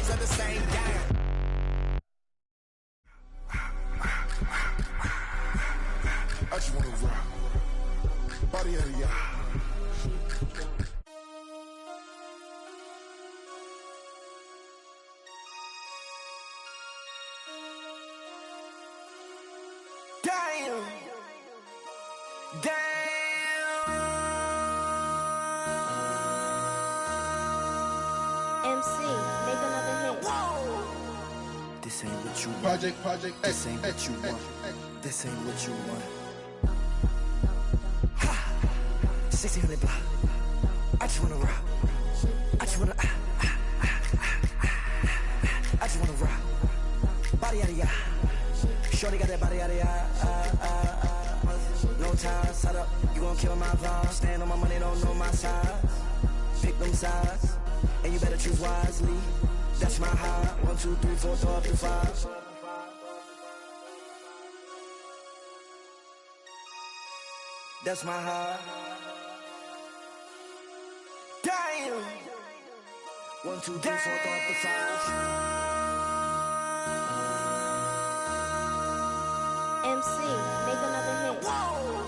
pieces of the same game. I just wanna rock. Body out of y'all. Damn. MC, make another hit. Whoa. This ain't what you want. Project This ain't what you want. This ain't what you want. Ha! 1600 block. I just wanna rock. I just wanna I just wanna rock. Body out of ya. Shorty got that body out of ya. No ties, set up. You gon' kill my vibe. Stand on my money, don't know my size. Pick them sides, and you better choose wisely. That's my high. 1, 2, 3, 4, throw up to 5. That's my high. Damn. 1, 2, 3, 4, throw up to 5. MC, make another hit. Whoa.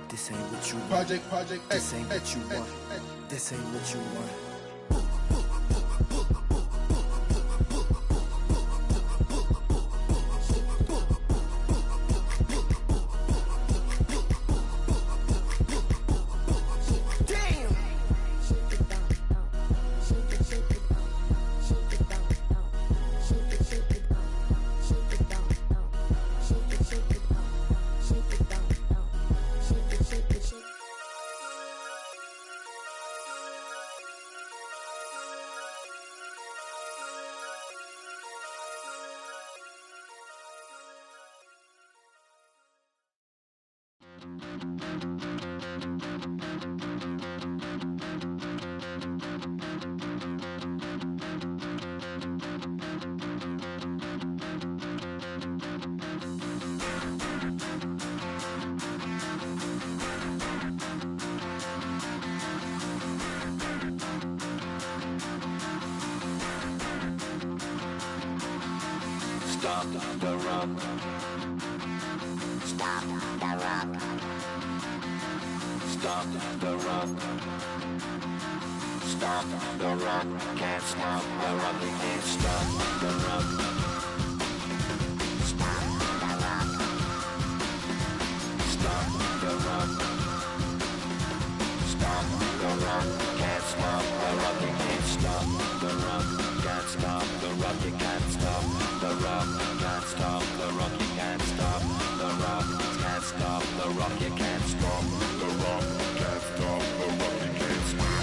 This ain't what you want. Project This ain't what you want. This ain't what you want. Stop the rock. Stop the rock. Stop the rock. Stop the rock. Can't stop the rock. You can't stop the rock. Stop the rock. Stop the rock. Stop the rock. Can't stop the rock. You can't stop the rock. Can't stop the rock. You can't stop the rock. Can't stop the rock. You can't stop the rock. Can't stop the rock. You can't stop the rock. Can't stop the rock. You can't stop.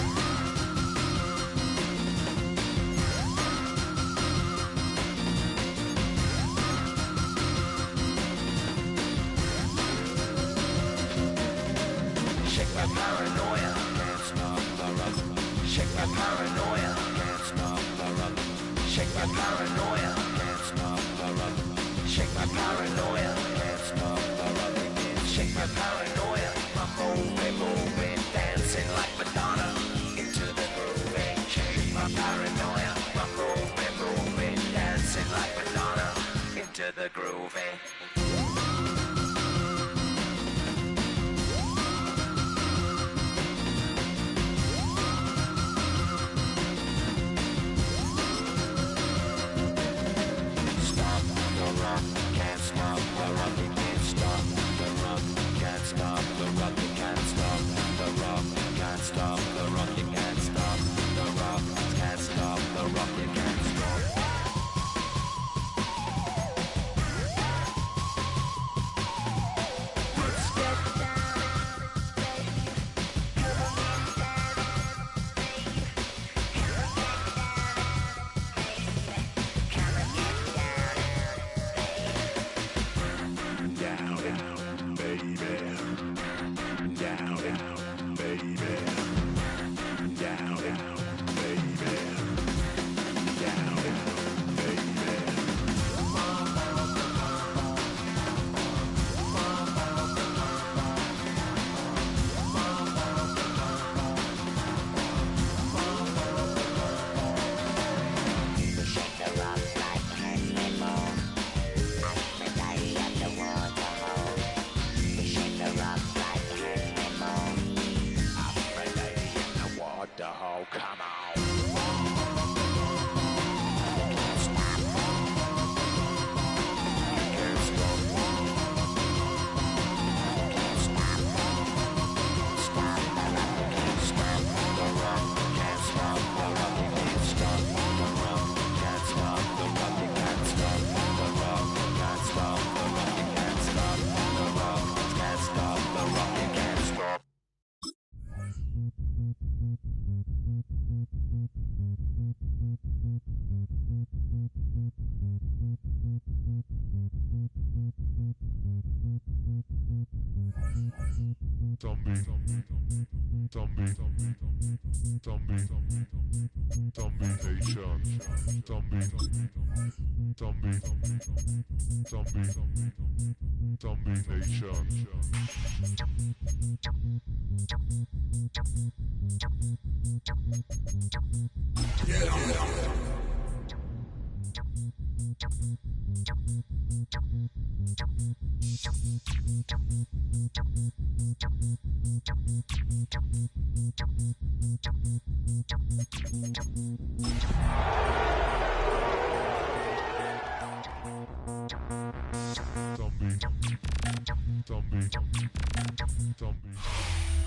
Shake my paranoia. Can't stop the rock. Shake my paranoia. Can't stop the rock. Shake my paranoia. Can't stop the rock. Shake my paranoia. Can't stop the rock. Shake my paranoia. I'm moving, dancing like Madonna into the groove. Shake my paranoia. I'm moving, dancing like Madonna into the groove. Stop the rock, can't stop the rock, you can't stop the rock, can't stop the rock, you can't stop the rock, can't stop the rock, you can't stop the rock, can't stop the rock, you can't stop.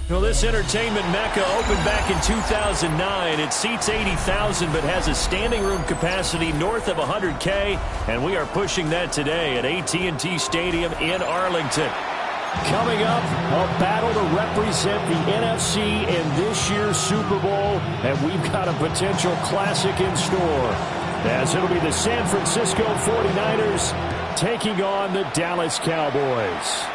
Well, this entertainment mecca opened back in 2009. It seats 80,000 but has a standing room capacity north of 100K, and we are pushing that today at AT&T Stadium in Arlington. Coming up, a battle to represent the NFC in this year's Super Bowl, and we've got a potential classic in store, as it'll be the San Francisco 49ers taking on the Dallas Cowboys.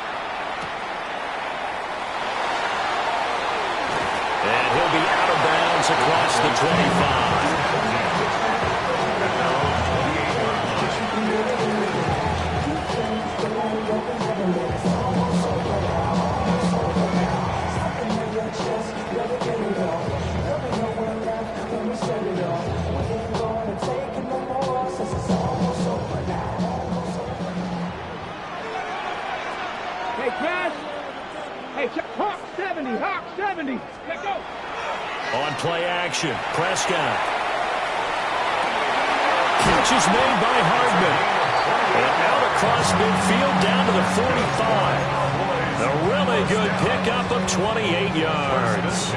And he'll be out of bounds across the 25. Hawk 70. Let's go. On play action, Prescott. Catch is made by Hardman. And out across midfield down to the 45. A really good pickup of 28 yards.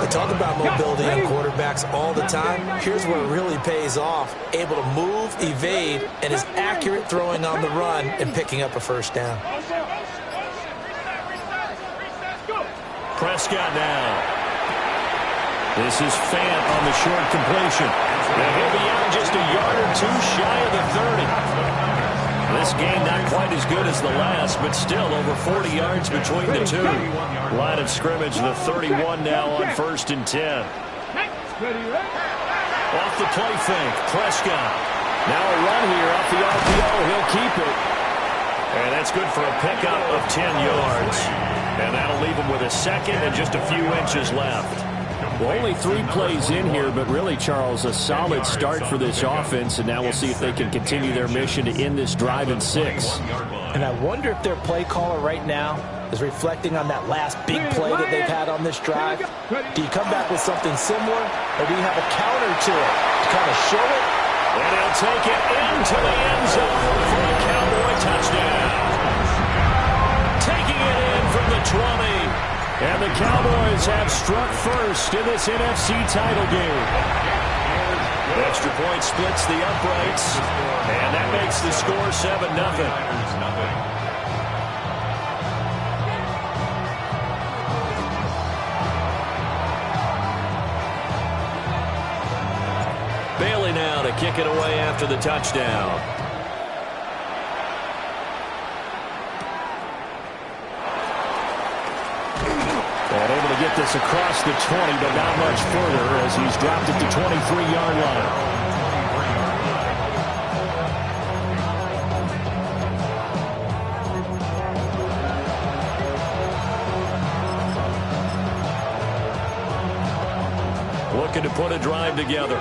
We talk about mobility on quarterbacks all the time. Here's where it really pays off. Able to move, evade, and is accurate throwing on the run and picking up a first down. Prescott now. This is Fant on the short completion. And he'll be out just a yard or two shy of the 30. This game not quite as good as the last, but still over 40 yards between the two. Line of scrimmage, the 31 now on 1st and 10. Off the play fake, Prescott. Now a run here off the RPO. He'll keep it. And that's good for a pickup of 10 yards. And that'll leave him with a second and just a few inches left. Well, only 3 plays in here, but really, Charles, a solid start for this offense, and now we'll see if they can continue their mission to end this drive in 6. And I wonder if their play caller right now is reflecting on that last big play that they've had on this drive. Do you come back with something similar, or do you have a counter to it to kind of show it? And he'll take it into the end zone for a Cowboy touchdown. Taking it in from the 20. And the Cowboys have struck first in this NFC title game. Extra point splits the uprights, and that makes the score 7-0. Bailey now to kick it away after the touchdown. And able to get this across the 20, but not much further as he's dropped it to 23-yard line. Looking to put a drive together.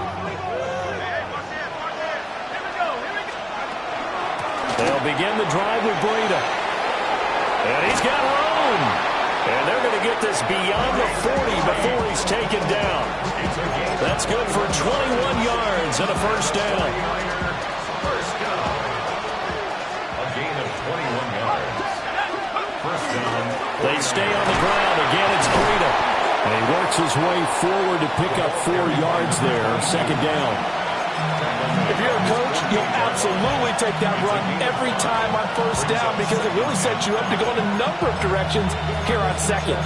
They'll begin the drive with Breida. And he's got room. And they're going to get this beyond the 40 before he's taken down. That's good for 21 yards and a first down. A gain of 21 yards. First down. They stay on the ground. Again, it's Breida. And he works his way forward to pick up 4 yards there. Second down. If you're a coach, you'll absolutely take that run every time on first down because it really sets you up to go in a number of directions here on second.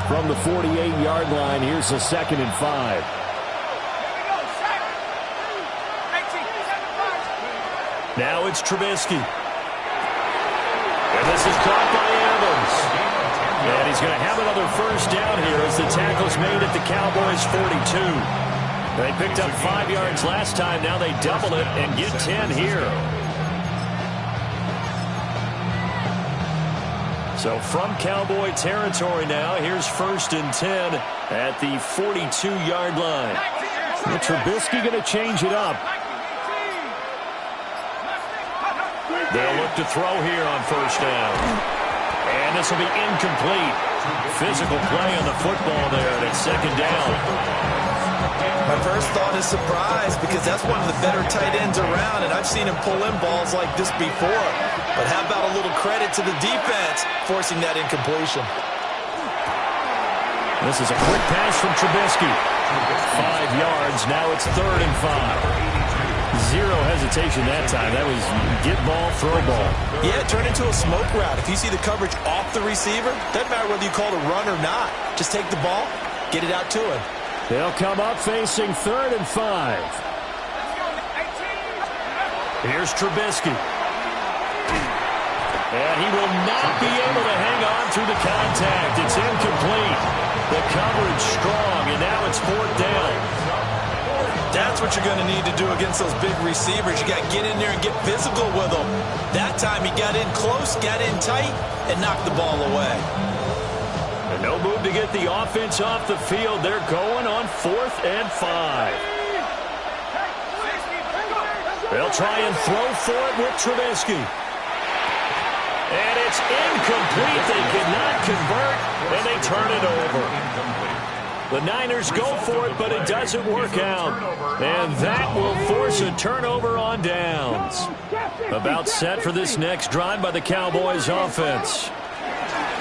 From the 48-yard line, here's a 2nd and 5. Now it's Trubisky. And this is caught by Evans. And he's going to have another first down here as the tackle's made at the Cowboys' 42. They picked up 5 yards last time. Now they double it and get 10 here. So from Cowboy territory now, here's 1st and 10 at the 42-yard line. Well, Trubisky going to change it up. They'll look to throw here on 1st down. And this will be incomplete. Physical play on the football there, and it's 2nd down. My first thought is surprise, because that's one of the better tight ends around, and I've seen him pull in balls like this before. But how about a little credit to the defense forcing that incompletion? This is a quick pass from Trubisky. 5 yards. Now it's 3rd and 5. Zero hesitation that time. That was get ball, throw ball. Yeah, turn into a smoke route. If you see the coverage off the receiver, doesn't matter whether you call it a run or not. Just take the ball, get it out to him. They'll come up facing 3rd and 5. Here's Trubisky. And he will not be able to hang on through the contact. It's incomplete. The coverage strong, and now it's 4th down. That's what you're going to need to do against those big receivers. You got to get in there and get physical with them. That time he got in close, got in tight, and knocked the ball away. And no move to get the offense off the field. They're going on 4th and 5. They'll try and throw for it with Trubisky. And it's incomplete. They cannot convert, and they turn it over. The Niners go for it, but it doesn't work out. And that will force a turnover on downs. About set for this next drive by the Cowboys offense.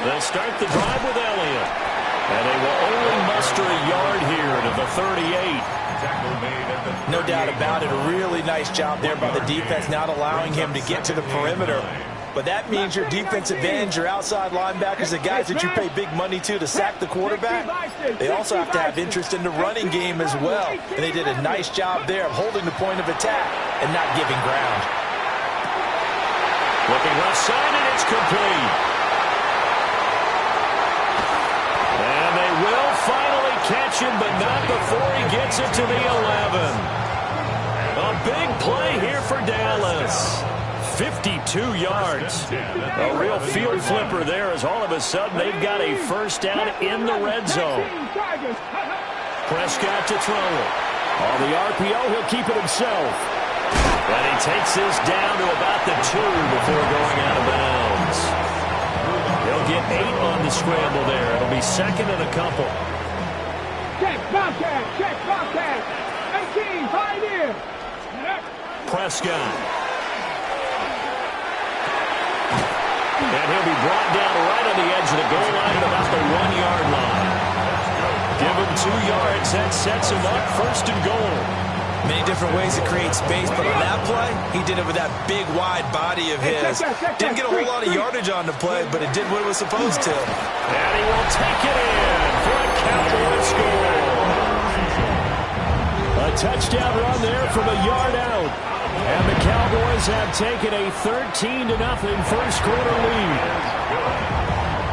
They'll start the drive with Elliott. And they will only muster a yard here to the 38. No doubt about it. A really nice job there by the defense, not allowing him to get to the perimeter. But that means your defensive ends, your outside linebackers, the guys that you pay big money to sack the quarterback, they also have to have interest in the running game as well. And they did a nice job there of holding the point of attack and not giving ground. Looking left side, and it's complete. And they will finally catch him, but not before he gets it to the 11. A big play here for Dallas. 52 yards. A real field flipper there, as all of a sudden they've got a first down in the red zone. Prescott to throw it. On the RPO, he'll keep it himself. And he takes this down to about the 2 before going out of bounds. He'll get 8 on the scramble there. It'll be 2nd and a couple. Check, Bobcat, check, Bobcat. 18, pioneer. Prescott. And he'll be brought down right on the edge of the goal line at about the 1-yard line. Give him 2 yards. That sets him up 1st and goal. Many different ways to create space, but on that play, he did it with that big, wide body of his. Didn't get a whole lot of yardage on the play, but it did what it was supposed to. And he will take it in for a Cowboy score. A touchdown run there from a yard out. And the Cowboys have taken a 13-0 first-quarter lead.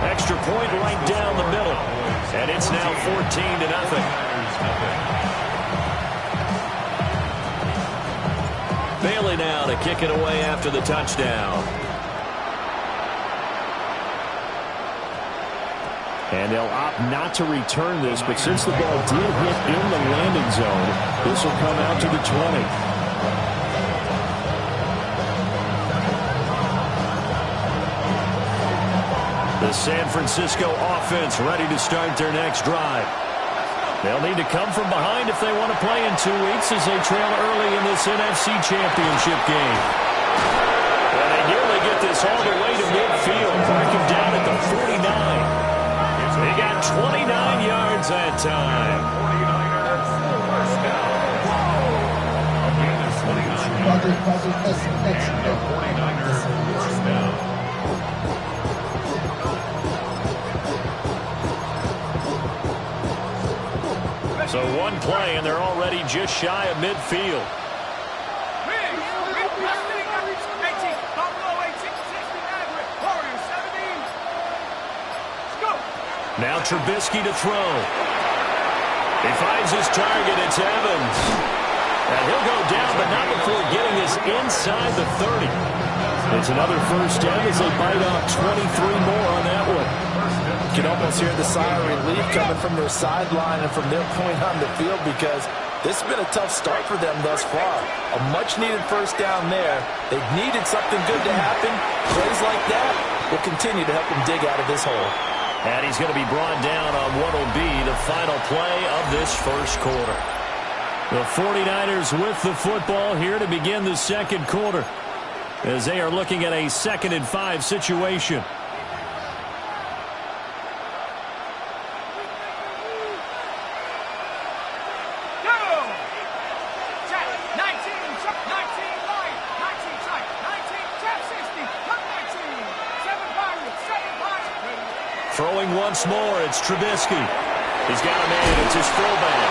Extra point right down the middle. And it's now 14-0. Bailey now to kick it away after the touchdown. And they'll opt not to return this, but since the ball did hit in the landing zone, this will come out to the 20. The San Francisco offense ready to start their next drive. They'll need to come from behind if they want to play in 2 weeks as they trail early in this NFC Championship game. And they nearly get this all the way to midfield. Mark him down at the 49. They got 29 yards that time. 49ers, first down. And 49ers, first down. So 1 play, and they're already just shy of midfield. Now Trubisky to throw. He finds his target. It's Evans. And he'll go down, but not before getting us inside the 30. It's another first down as they bite off 23 more on that one. You can almost hear the sigh of relief coming from their sideline and from their point on the field, because this has been a tough start for them thus far. A much-needed first down there. They've needed something good to happen. Plays like that will continue to help them dig out of this hole. And he's going to be brought down on what will be the final play of this first quarter. The 49ers with the football here to begin the second quarter, as they are looking at a 2nd and 5 situation. Throwing once more, it's Trubisky. He's got a man, it's his fullback.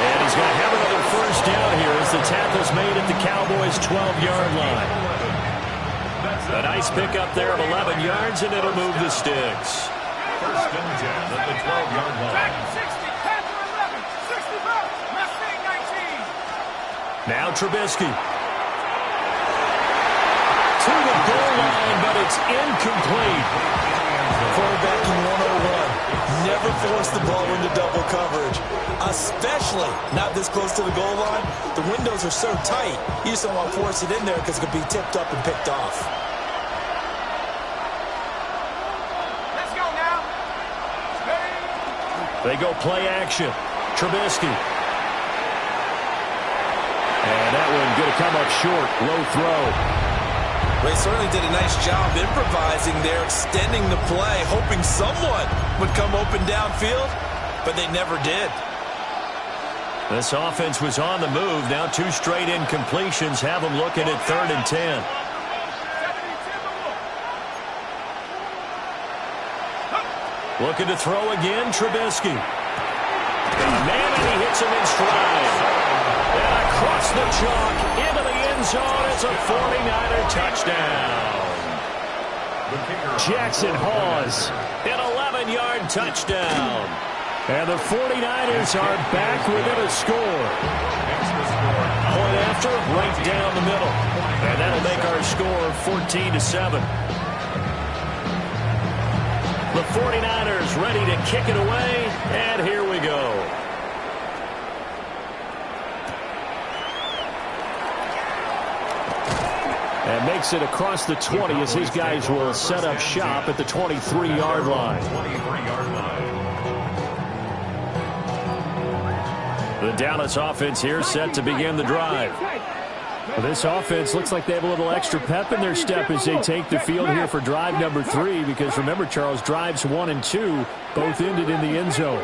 And he's going to have another first down here as the tackle's made at the Cowboys' 12-yard line. A nice pickup there of 11 yards, and it'll move the sticks. First and 10 at the 12-yard line. Now Trubisky. To the goal line, but it's incomplete. Quarterbacking 101. Never force the ball into double coverage, especially not this close to the goal line. The windows are so tight, you just don't want to force it in there because it could be tipped up and picked off. Let's go now. They go play action. Trubisky. And that one going to come up short. Low throw. They certainly did a nice job improvising there, extending the play, hoping someone would come open downfield, but they never did. This offense was on the move. Now 2 straight incompletions have them looking at 3rd and 10. Looking to throw again, Trubisky. Man, and he hits him in stride. And across the chalk, into the end zone, it's a 49er touchdown. Jackson Hawes, an 11-yard touchdown. And the 49ers are back within a score. Point after, right down the middle. And that'll make our score 14-7. The 49ers ready to kick it away, and here we go. And makes it across the 20 as his guys will set up shop at the 23-yard line. The Dallas offense here set to begin the drive. Well, this offense looks like they have a little extra pep in their step as they take the field here for drive number 3, because remember, Charles, drives 1 and 2 both ended in the end zone.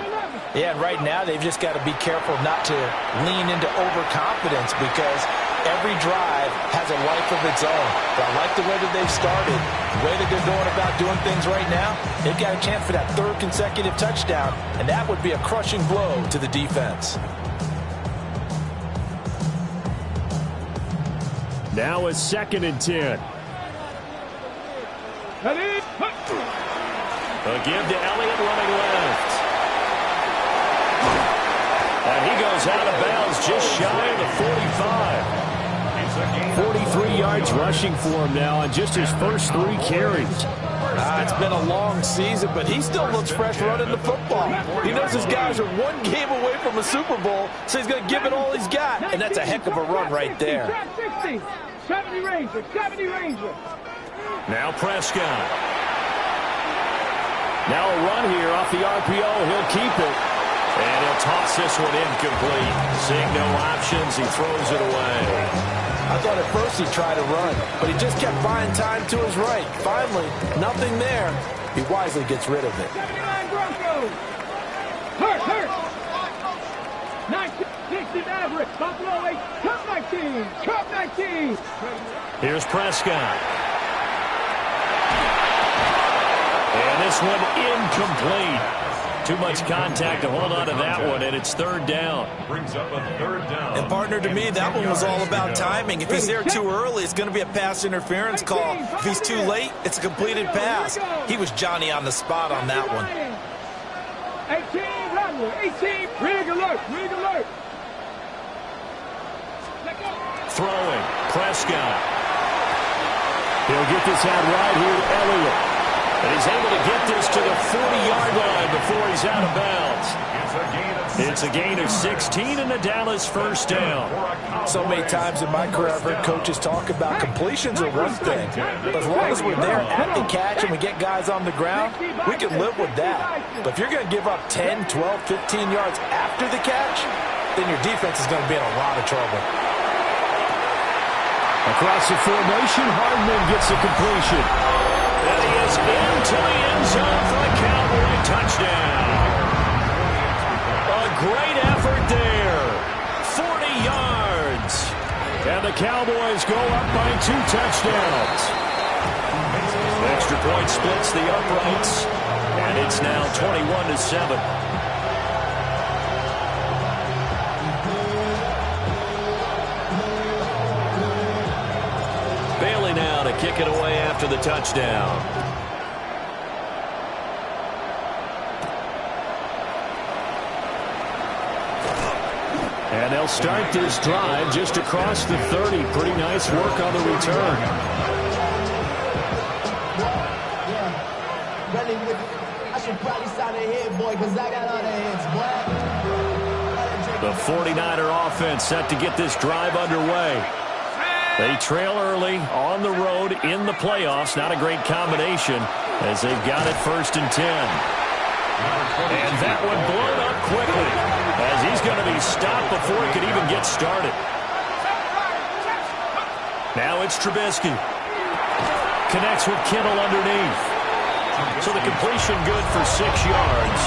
Yeah, and right now they've just got to be careful not to lean into overconfidence, because every drive has a life of its own. But I like the way that they've started, the way that they're going about doing things right now. They've got a chance for that 3rd consecutive touchdown, and that would be a crushing blow to the defense. Now a 2nd and 10. A give to Elliott running left. And he goes out of bounds just shy of the 45. 43 yards rushing for him now on just his first 3 carries. It's been a long season, but he still looks fresh running the football. He knows his guys are 1 game away from a Super Bowl, so he's going to give it all he's got, and that's a heck of a run right there. 70 Ranger, 70 Ranger. Now Prescott. Now a run here off the RPO. He'll keep it. And he'll toss this one incomplete. Seeing no options, he throws it away. I thought at first he'd try to run, but he just kept buying time to his right. Finally, nothing there. He wisely gets rid of it. 79 Broncos. Hurt. 60 Mavericks. Buffalo 8. Cup 19. Cup 19. Here's Prescott. And this one incomplete. Too much contact to hold on to that one, and it's 3rd down. Brings up a 3rd down. And partner, to me, that one was all about timing. If he's there too early, it's going to be a pass interference call. If he's too late, it's a completed pass. He was Johnny on the spot on that one. 18, run. 18, rig alert, rig alert. Throwing, Prescott. He'll get this out right here to Elliott. And he's able to get this to the 40-yard line before he's out of bounds. It's a gain of 16 and the Dallas first down. So many times in my career I've heard coaches talk about completions are one thing. But as long as we're there at the catch and we get guys on the ground, we can live with that. But if you're going to give up 10, 12, 15 yards after the catch, then your defense is going to be in a lot of trouble. Across the formation, Hardman gets a completion. And he is into the end zone for a Cowboy touchdown. A great effort there. 40 yards. And the Cowboys go up by 2 touchdowns. Extra point splits the uprights. And it's now 21-7. Bailey now to kick it away after the touchdown. And they'll start this drive just across the 30. Pretty nice work on the return. I should probably sign a hit, boy, because I got all the hits, boy. The 49er offense set to get this drive underway. They trail early on the road in the playoffs. Not a great combination as they've got it 1st and 10. And that one blown up quickly as he's going to be stopped before it could even get started. Now it's Trubisky. Connects with Kittle underneath. So the completion good for 6 yards.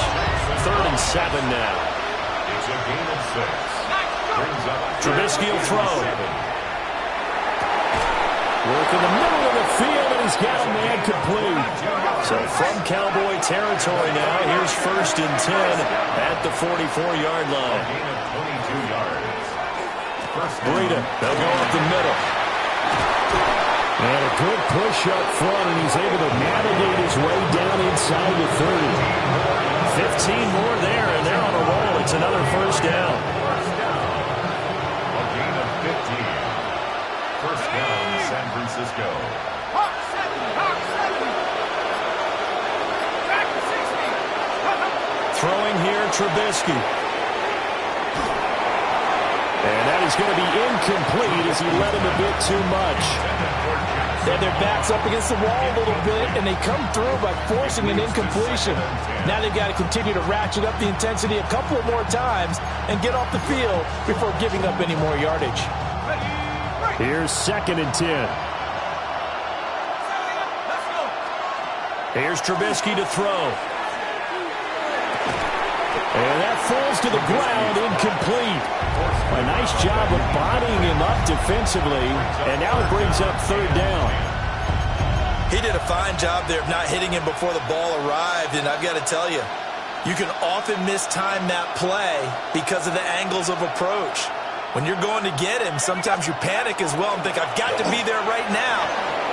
3rd and 7 now. It's a gain of 6. Brings up Trubisky will throw. Work in the middle of the field, and he's got a man complete. So from Cowboy territory now, here's 1st and 10 at the 44-yard line. gain of 22 yards. Breida, they'll go up the middle. And a good push up front, and he's able to navigate his way down inside the 30. 15 more there, and they're on a roll. It's another 1st down. A gain of 15. 1st down, San Francisco. Throwing here, Trubisky. And that is going to be incomplete as he led him a bit too much. And their back's up against the wall a little bit, and they come through by forcing an incompletion. Now they've got to continue to ratchet up the intensity a couple of more times and get off the field before giving up any more yardage. Here's 2nd and 10. Here's Trubisky to throw. And that falls to the ground, incomplete. A nice job of bodying him up defensively, and now it brings up 3rd down. He did a fine job there of not hitting him before the ball arrived, and I've got to tell you, you can often mistime that play because of the angles of approach. When you're going to get him, sometimes you panic as well and think, I've got to be there right now.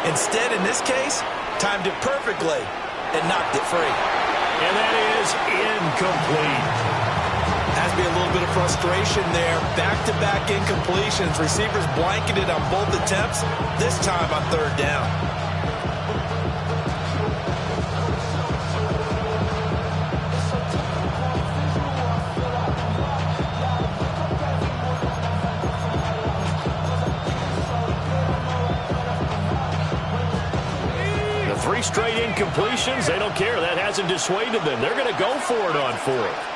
Instead, in this case, timed it perfectly and knocked it free. And that is incomplete. Has to be a little bit of frustration there. Back-to-back incompletions. Receivers blanketed on both attempts, this time on 3rd down. The 3 straight incompletions, they don't care. That hasn't dissuaded them. They're going to go for it on 4th.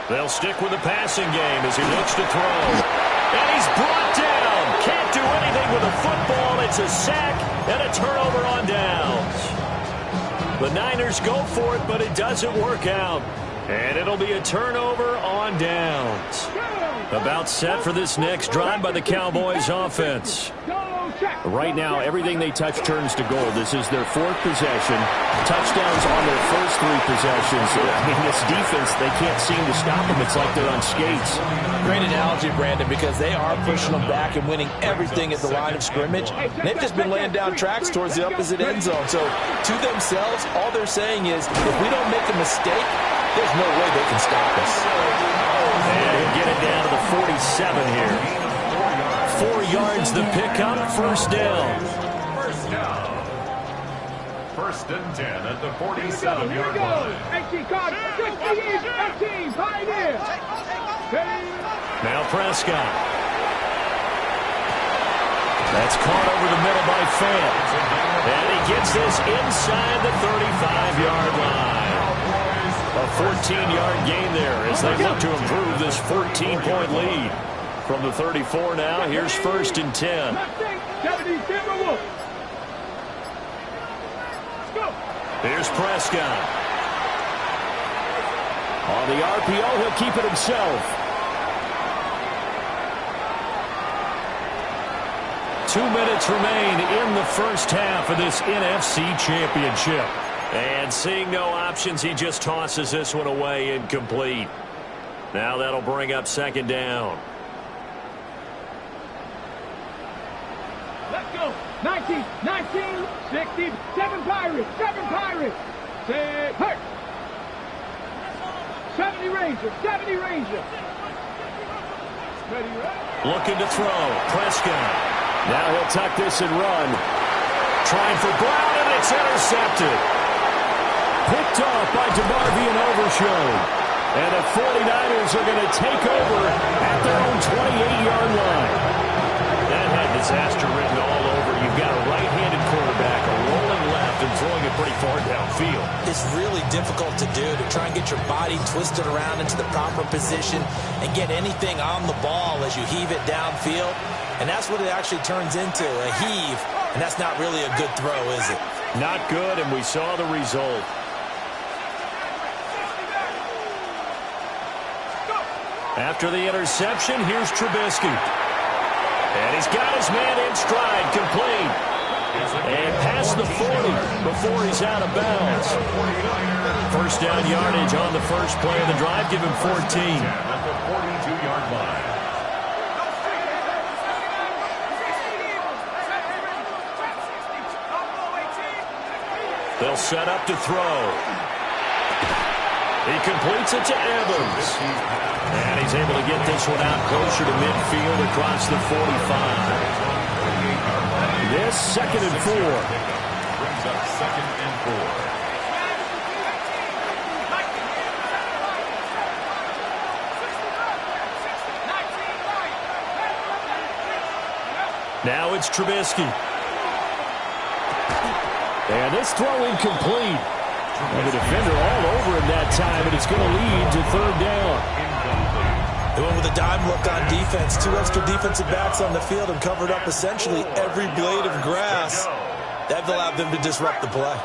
They'll stick with the passing game as he looks to throw. And he's brought down. Can't do anything with a football. It's a sack and a turnover on downs. The Niners go for it, but it doesn't work out. And it'll be a turnover on downs. About set for this next drive by the Cowboys offense. Right now, everything they touch turns to gold. This is their fourth possession. Touchdowns on their first three possessions. I mean, this defense, they can't seem to stop them. It's like they're on skates. Great analogy, Brandon, because they are pushing them back and winning everything at the line of scrimmage. And they've just been laying down tracks towards the opposite end zone. So to themselves, all they're saying is, if we don't make a mistake, there's no way they can stop us. And he'll get it down to the 47 here. 4 yards the pickup, first down. First down. First and 10 at the 47-yard line. Now Prescott. That's caught over the middle by Fant. And he gets this inside the 35-yard line. A 14-yard gain there as they look to improve this 14-point lead. From the 34 now, here's first and 10. Here's Prescott. On the RPO, he'll keep it himself. 2 minutes remain in the first half of this NFC Championship. And seeing no options, he just tosses this one away incomplete. Now that'll bring up second down. Let's go. 19, 60, 7 Pirates, 7 Pirates. 6 Hurt. 70 Rangers, 70 Rangers. Ready, right? Looking to throw. Prescott. Now he'll tuck this and run. Trying for Brown, and it's intercepted. Picked off by DeMarvion Overshown. And the 49ers are going to take over at their own 28-yard line. That had disaster written all over. You've got a right-handed quarterback, a rolling left, and throwing it pretty far downfield. It's really difficult to do, to try and get your body twisted around into the proper position and get anything on the ball as you heave it downfield. And that's what it actually turns into, a heave. And that's not really a good throw, is it? Not good, and we saw the result. After the interception, here's Trubisky. And he's got his man in stride, complete. And past the 40 before he's out of bounds. First down yardage on the first play of the drive. Give him 14. At the 42-yard line. They'll set up to throw. He completes it to Evans. And he's able to get this one out closer to midfield across the 45. This second and 4. Brings up second and 4. Now it's Trubisky. And this throw incomplete. And the defender all over him that time, and it's going to lead to third down. They went with a dime look on defense. 2 extra defensive backs on the field and covered up essentially every blade of grass. That allowed them to disrupt the play.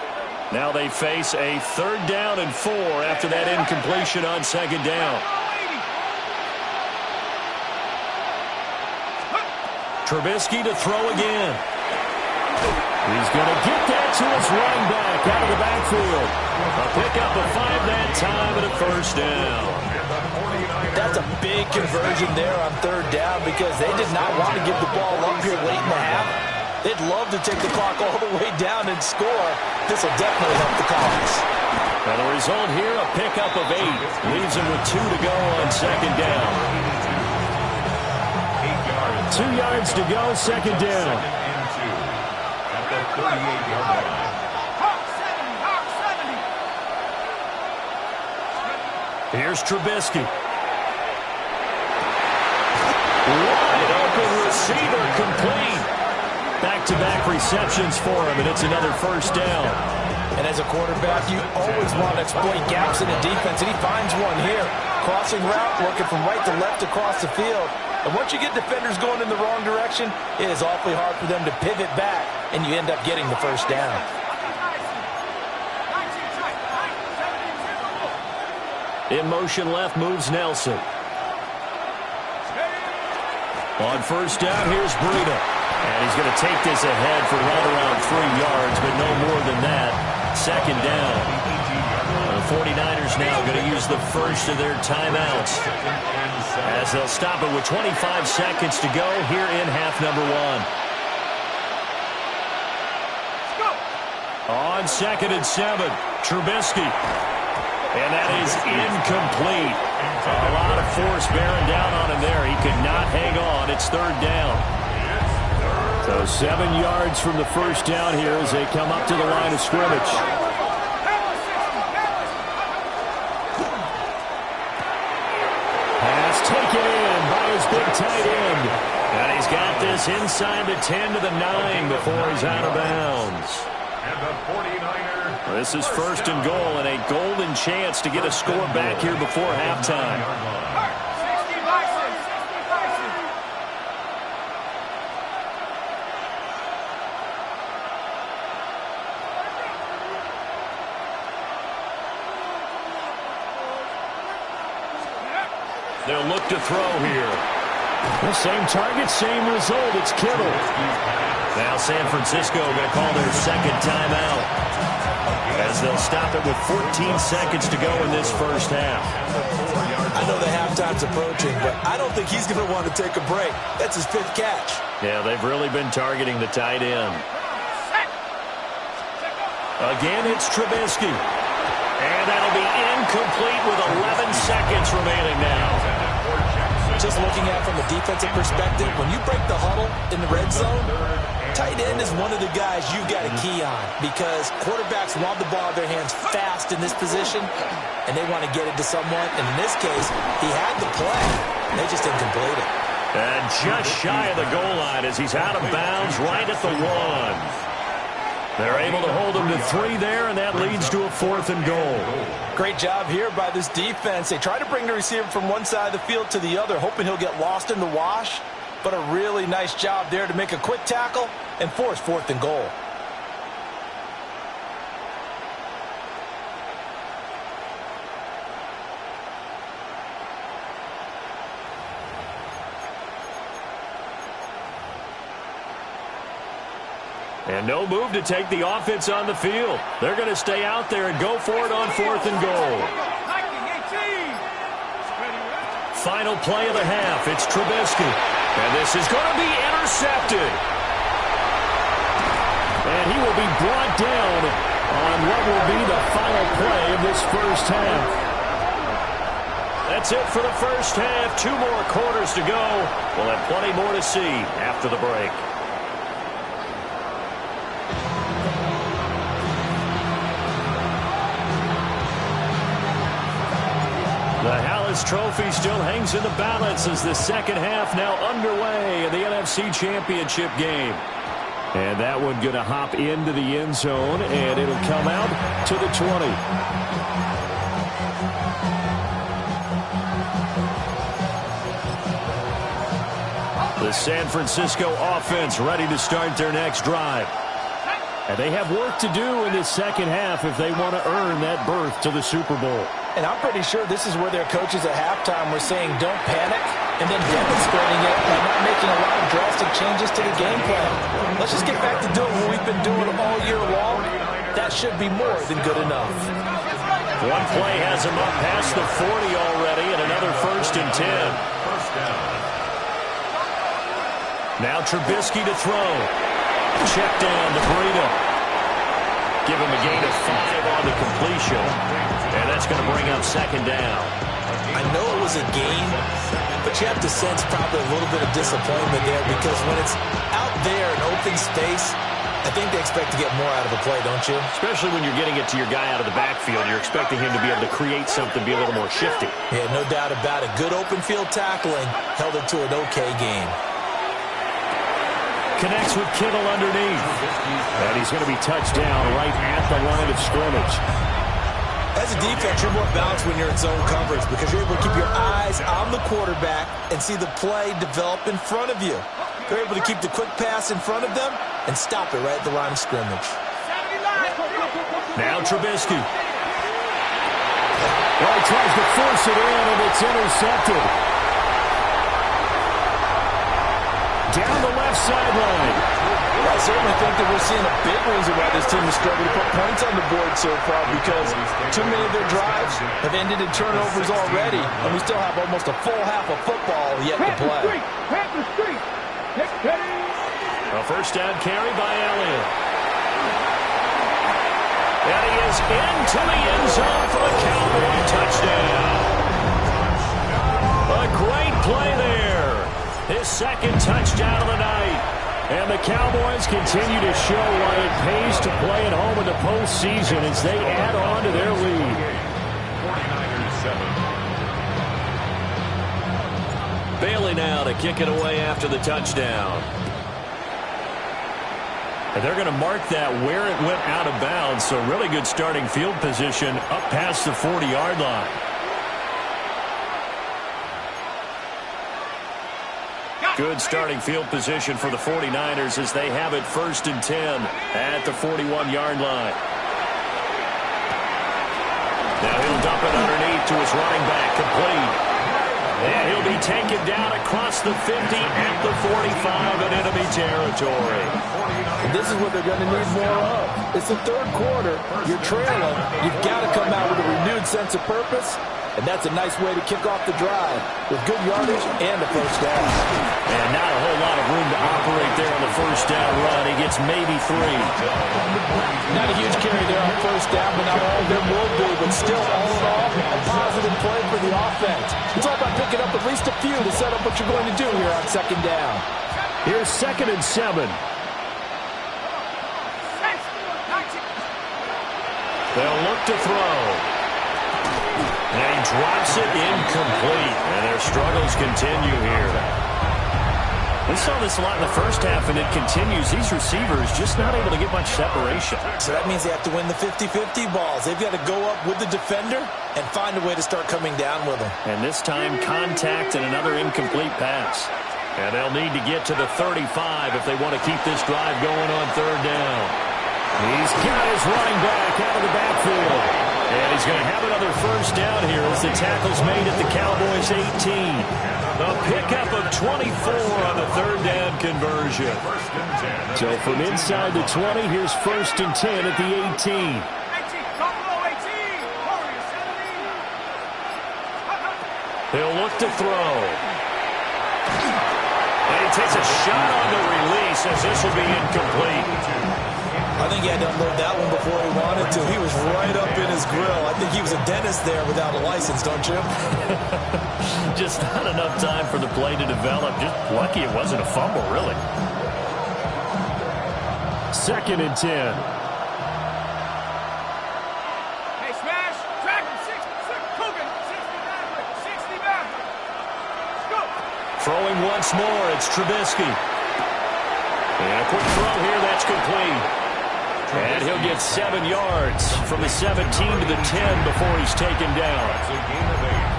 Now they face a third down and 4 after that incompletion on second down. Trubisky to throw again. He's going to get that to his running back out of the backfield. A pickup of 5 that time and a first down. That's a big conversion there on third down because they did not want to give the ball up here late in the half. They'd love to take the clock all the way down and score. This will definitely help the cause. And the result here, a pickup of 8. Leaves him with 2 to go on second down. 2 yards to go, second down. At the 38-yard line. Here's Trubisky. Wide open receiver, complete. Back-to-back receptions for him, and it's another first down. And as a quarterback, you always want to exploit gaps in the defense, and he finds one here. Crossing route, looking from right to left across the field. And once you get defenders going in the wrong direction, it is awfully hard for them to pivot back, and you end up getting the first down. In motion left moves Nelson. On first down, here's Breida. And he's going to take this ahead for right around 3 yards, but no more than that. Second down. The 49ers now going to use the first of their timeouts as they'll stop it with 25 seconds to go here in half number 1. On 2nd and 7, Trubisky. And that is incomplete. A lot of force bearing down on him there. He could not hang on. It's 3rd down. So 7 yards from the first down here as they come up to the line of scrimmage. Pass taken in by his big tight end. And he's got this inside the 10 to the 9 before he's out of bounds. And the 49ers. This is 1st and goal and a golden chance to get a score back here before halftime. They'll look to throw here. The same target, same result. It's Kittle. Now San Francisco going to call their second timeout as they'll stop it with 14 seconds to go in this first half. I know the halftime's approaching, but I don't think he's going to want to take a break. That's his 5th catch. Yeah, they've really been targeting the tight end. Again, it's Trubisky. And that'll be incomplete with 11 seconds remaining now. Just looking at it from a defensive perspective, when you break the huddle in the red zone, tight end is one of the guys you've got to key on because quarterbacks want the ball in their hands fast in this position, and they want to get it to someone. And in this case, he had the play. They just didn't complete it. And just shy of the goal line as he's out of bounds right at the 1. They're able to hold him to 3 there, and that leads to a 4th and goal. Great job here by this defense. They try to bring the receiver from one side of the field to the other, hoping he'll get lost in the wash. But a really nice job there to make a quick tackle and force 4th and goal. And no move to take the offense on the field. They're going to stay out there and go for it on 4th and goal. Final play of the half. It's Trubisky. And this is going to be intercepted. And he will be brought down on what will be the final play of this first half. That's it for the first half. 2 more quarters to go. We'll have plenty more to see after the break. The Hallis Trophy still hangs in the balance as the second half now underway in the NFC Championship game. And that one going to hop into the end zone, and it'll come out to the 20. The San Francisco offense ready to start their next drive. And they have work to do in this second half if they want to earn that berth to the Super Bowl. And I'm pretty sure this is where their coaches at halftime were saying don't panic and then demonstrating it by not making a lot of drastic changes to the game plan. Let's just get back to doing what we've been doing all year long. That should be more than good enough. One play has him up past the 40 already and another 1st and 10. Now Trubisky to throw. Check down to Breida. Give him a gain of 5 on the completion. And that's going to bring up 2nd down. I know it was a gain, but you have to sense probably a little bit of disappointment there because when it's out there in open space, I think they expect to get more out of the play, don't you? Especially when you're getting it to your guy out of the backfield. You're expecting him to be able to create something, be a little more shifty. Yeah, no doubt about it. Good open field tackling held it to an okay game. Connects with Kittle underneath. And he's going to be touched down right at the line of scrimmage. As a defense, you're more balanced when you're in zone coverage because you're able to keep your eyes on the quarterback and see the play develop in front of you. They're able to keep the quick pass in front of them and stop it right at the line of scrimmage. Now Trubisky. Well, he tries to force it in, and it's intercepted. down the left sideline. I certainly think that we're seeing a big reason why this team has struggled to put points on the board so far, because too many of their drives have ended in turnovers already, and we still have almost a full half of football yet to play. A first down carry by Elliott. And he is into the end zone for a Cowboy touchdown. A great play there. His second touchdown of the night. And the Cowboys continue to show why it pays to play at home in the postseason as they add on to their lead. 49ers 7. Bailey now to kick it away after the touchdown. And they're going to mark that where it went out of bounds, so really good starting field position up past the 40-yard line. Good starting field position for the 49ers as they have it 1st and 10 at the 41-yard line. Now he'll dump it underneath to his running back, complete. And he'll be taken down across the 50 at the 45 in enemy territory. And this is what they're going to need more of. It's the third quarter. You're trailing. You've got to come out with a renewed sense of purpose. And that's a nice way to kick off the drive with good yardage and a first down. And not a whole lot of room to operate there on the first down run. He gets maybe 3. Not a huge carry there on first down, but not all of them will be. But still, all in all, a positive play for the offense. It's all about picking up at least a few to set up what you're going to do here on second down. Here's 2nd and 7. They'll look to throw. And he drops it incomplete. And their struggles continue here. We saw this a lot in the first half, and it continues. These receivers just not able to get much separation. So that means they have to win the 50-50 balls. They've got to go up with the defender and find a way to start coming down with them. And this time, contact and another incomplete pass. And they'll need to get to the 35 if they want to keep this drive going on 3rd down. He's got his running back out of the backfield. And he's going to have another first down here as the tackle's made at the Cowboys' 18. A pickup of 24 on the 3rd down conversion. So from inside the 20, here's 1st and 10 at the 18. He'll look to throw. And he takes a shot on the release as this will be incomplete. I think he had to unload that one before he wanted to. He was right up in his grill. I think he was a dentist there without a license, don't you? Just not enough time for the play to develop. Just lucky it wasn't a fumble, really. 2nd and 10. Hey, smash! Track him! 60 back! Let's go! Throwing once more, it's Trubisky. And a quick throw here, that's complete. And he'll get 7 yards from the 17 to the 10 before he's taken down.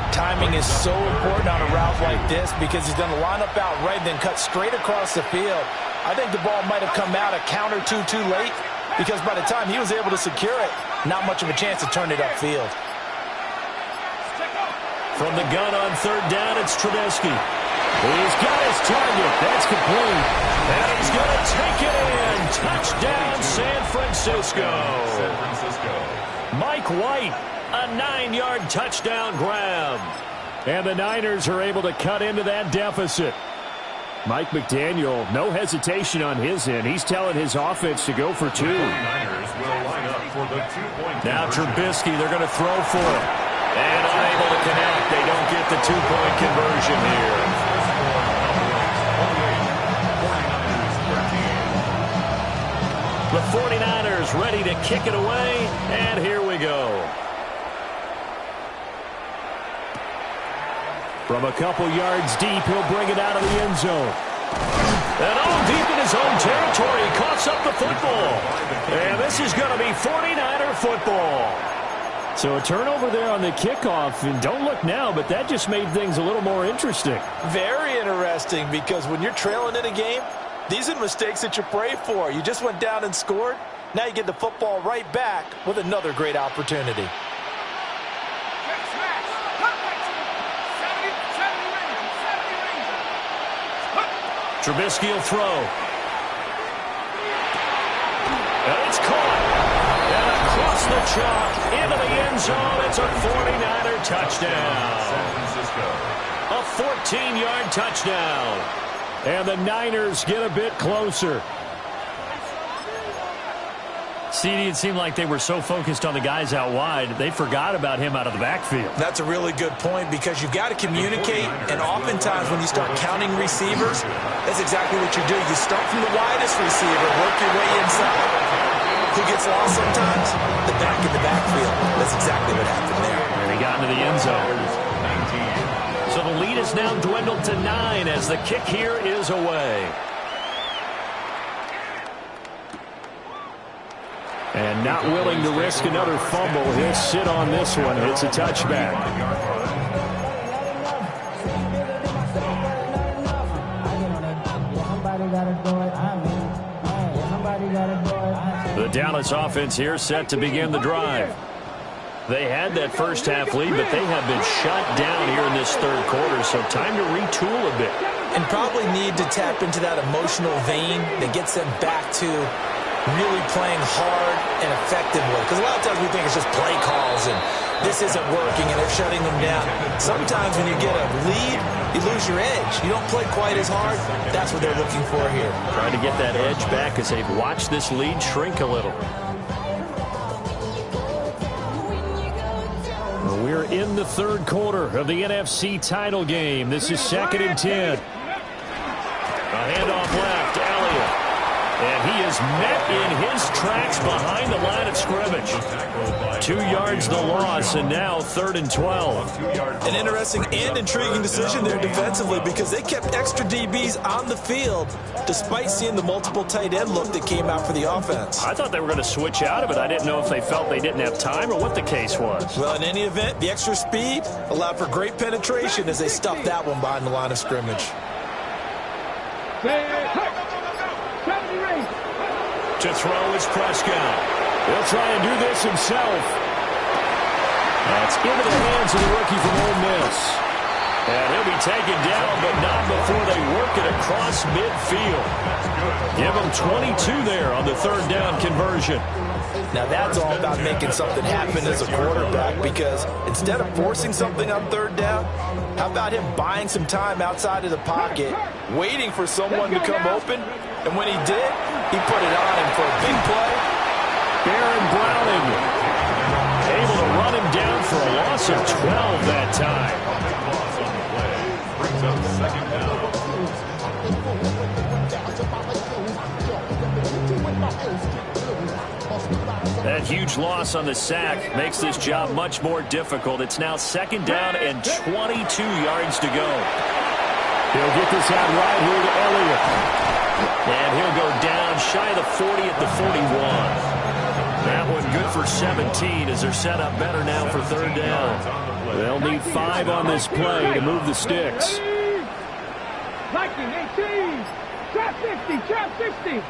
Timing is so important on a route like this because he's going to line up out right and then cut straight across the field. I think the ball might have come out a count or two too late because by the time he was able to secure it, not much of a chance to turn it upfield. From the gun on 3rd down, it's Trubisky. He's got his target. That's complete. And he's going to take it in. Touchdown, San Francisco. Mike White, a 9-yard touchdown grab. And the Niners are able to cut into that deficit. Mike McDaniel, no hesitation on his end. He's telling his offense to go for 2. Now Trubisky, they're going to throw for it. And unable to connect. They don't get the 2-point conversion here. The 49ers ready to kick it away, and here we go. From a couple yards deep, he'll bring it out of the end zone. And all deep in his own territory, he coughs up the football. And this is going to be 49er football. So a turnover there on the kickoff, and don't look now, but that just made things a little more interesting. Very interesting, because when you're trailing in a game, these are mistakes that you pray for. You just went down and scored. Now you get the football right back with another great opportunity. Trubisky will throw. And it's caught. And across the chalk, into the end zone. It's a 49er touchdown. San Francisco. A 14-yard touchdown. And the Niners get a bit closer. CD, it seemed like they were so focused on the guys out wide, they forgot about him out of the backfield. That's a really good point because you've got to communicate, and oftentimes when you start counting receivers, that's exactly what you do. You start from the widest receiver, work your way inside. Who gets lost sometimes? The back in the backfield. That's exactly what happened there. And he got into the end zone. So the lead is now dwindled to 9 as the kick here is away. And not willing to risk another fumble, he'll sit on this one. It's a touchback. The Dallas offense here set to begin the drive. They had that first half lead, but they have been shut down here in this third quarter, so time to retool a bit. And probably need to tap into that emotional vein that gets them back to really playing hard and effectively. Because a lot of times we think it's just play calls and this isn't working and they're shutting them down. Sometimes when you get a lead, you lose your edge. You don't play quite as hard. That's what they're looking for here. Trying to get that edge back as they've watched this lead shrink a little. We're in the third quarter of the NFC title game. This is 2nd and 10. A handoff left, Elliott. And he is met in his tracks behind the line of scrimmage. 2 yards the loss, and now 3rd and 12. An interesting and intriguing decision there defensively because they kept extra DBs on the field despite seeing the multiple tight end look that came out for the offense. I thought they were going to switch out of it. I didn't know if they felt they didn't have time or what the case was. Well, in any event, the extra speed allowed for great penetration as they stuffed that one behind the line of scrimmage. To throw is Prescott. He'll try and do this himself. That's into the hands of the rookie from Ole Miss. And he'll be taken down, but not before they work it across midfield. Give him 22 there on the 3rd down conversion. Now that's all about making something happen as a quarterback because instead of forcing something on 3rd down, how about him buying some time outside of the pocket, waiting for someone to come open, and when he did, he put it on him for a big play. Baron Browning able to run him down for a loss of 12 that time. Brings up 2nd down. That huge loss on the sack makes this job much more difficult. It's now 2nd down and 22 yards to go. He'll get this out right here to Elliott. And he'll go down shy of the 40 at the 41. That one good for 17 as they're set up better now for 3rd down. They'll need 5 on this play to move the sticks. 19, 18, trap 60, trap 60,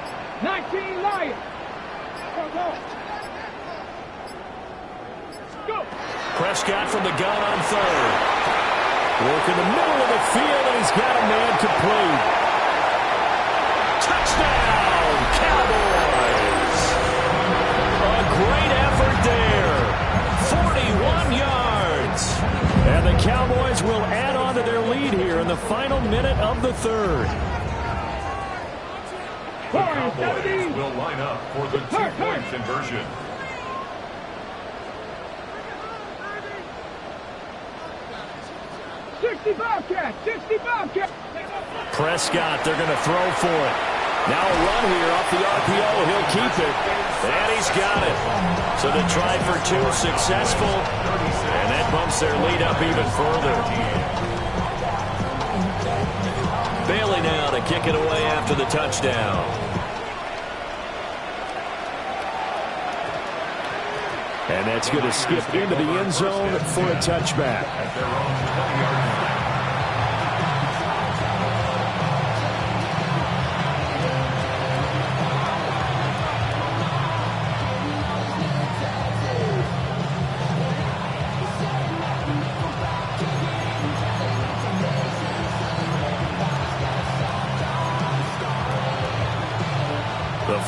19, Lions. Go. Prescott from the gun on 3rd. Work in the middle of the field, and he's got a man complete. Touchdown, Cowboys! A great effort there. 41 yards. And the Cowboys will add on to their lead here in the final minute of the 3rd. The Cowboys will line up for the 2-point conversion. Prescott, they're going to throw for it. Now a run here off the RPO. He'll keep it. And he's got it. So the try for 2 successful. And that bumps their lead up even further. Bailey now to kick it away after the touchdown. And that's going to skip into the end zone for a touchback. At their own 20-yard line.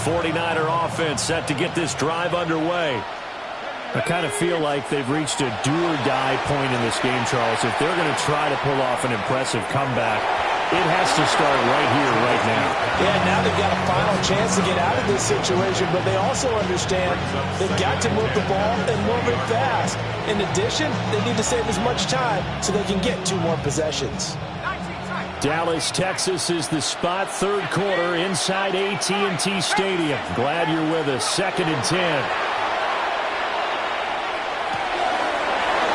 49er offense set to get this drive underway. I kind of feel like they've reached a do-or-die point in this game, Charles. If they're going to try to pull off an impressive comeback, it has to start right here, right now. Yeah, now they've got a final chance to get out of this situation, but they also understand they've got to move the ball and move it fast. In addition, they need to save as much time so they can get 2 more possessions. Dallas, Texas is the spot. Third quarter inside AT&T Stadium. Glad you're with us. 2nd and 10.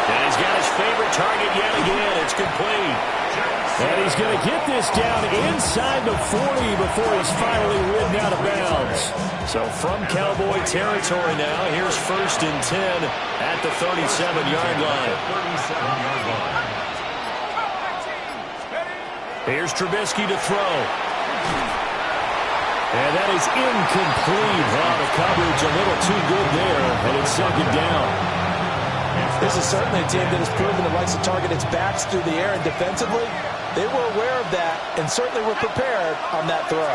And he's got his favorite target yet again. It's complete. And he's going to get this down inside the 40 before he's finally ridden out of bounds. So from Cowboy territory now, here's 1st and 10 at the 37-yard line. Here's Trubisky to throw. And that is incomplete. Wow, the coverage a little too good there, and it's 2nd down. This is certainly a team that has proven it likes to target its backs through the air, and defensively, they were aware of that and certainly were prepared on that throw.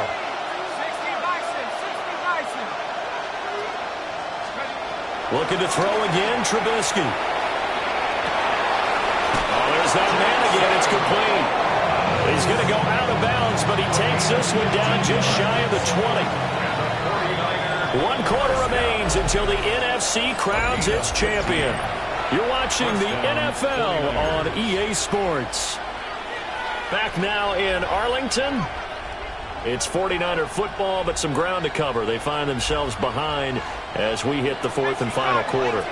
Looking to throw again, Trubisky. Oh, there's that man again. It's complete. He's going to go out of bounds, but he takes this one down just shy of the 20. 1 quarter remains until the NFC crowns its champion. You're watching the NFL on EA Sports. Back now in Arlington. It's 49er football, but some ground to cover. They find themselves behind as we hit the 4th and final quarter.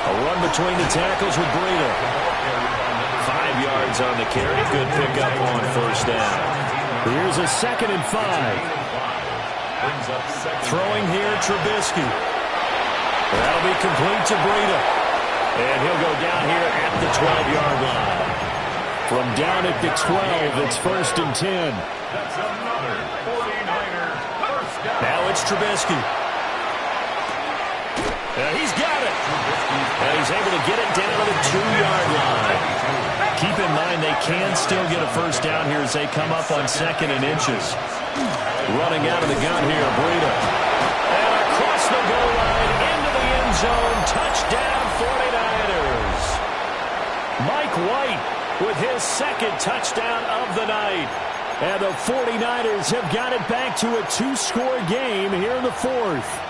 A run between the tackles with Breida. 5 yards on the carry. Good pickup on 1st down. Here's a 2nd and 5. Throwing here, Trubisky. That'll be complete to Breida. And he'll go down here at the 12-yard line. From down at the 12, it's 1st and 10. That's another 49er first down. Now it's Trubisky. He's got it. And he's able to get it down to the 2-yard line. Keep in mind they can still get a 1st down here as they come up on 2nd and inches. Running out of the gun here, Breida. And across the goal line into the end zone. Touchdown, 49ers. Mike White with his 2nd touchdown of the night. And the 49ers have got it back to a 2-score game here in the 4th.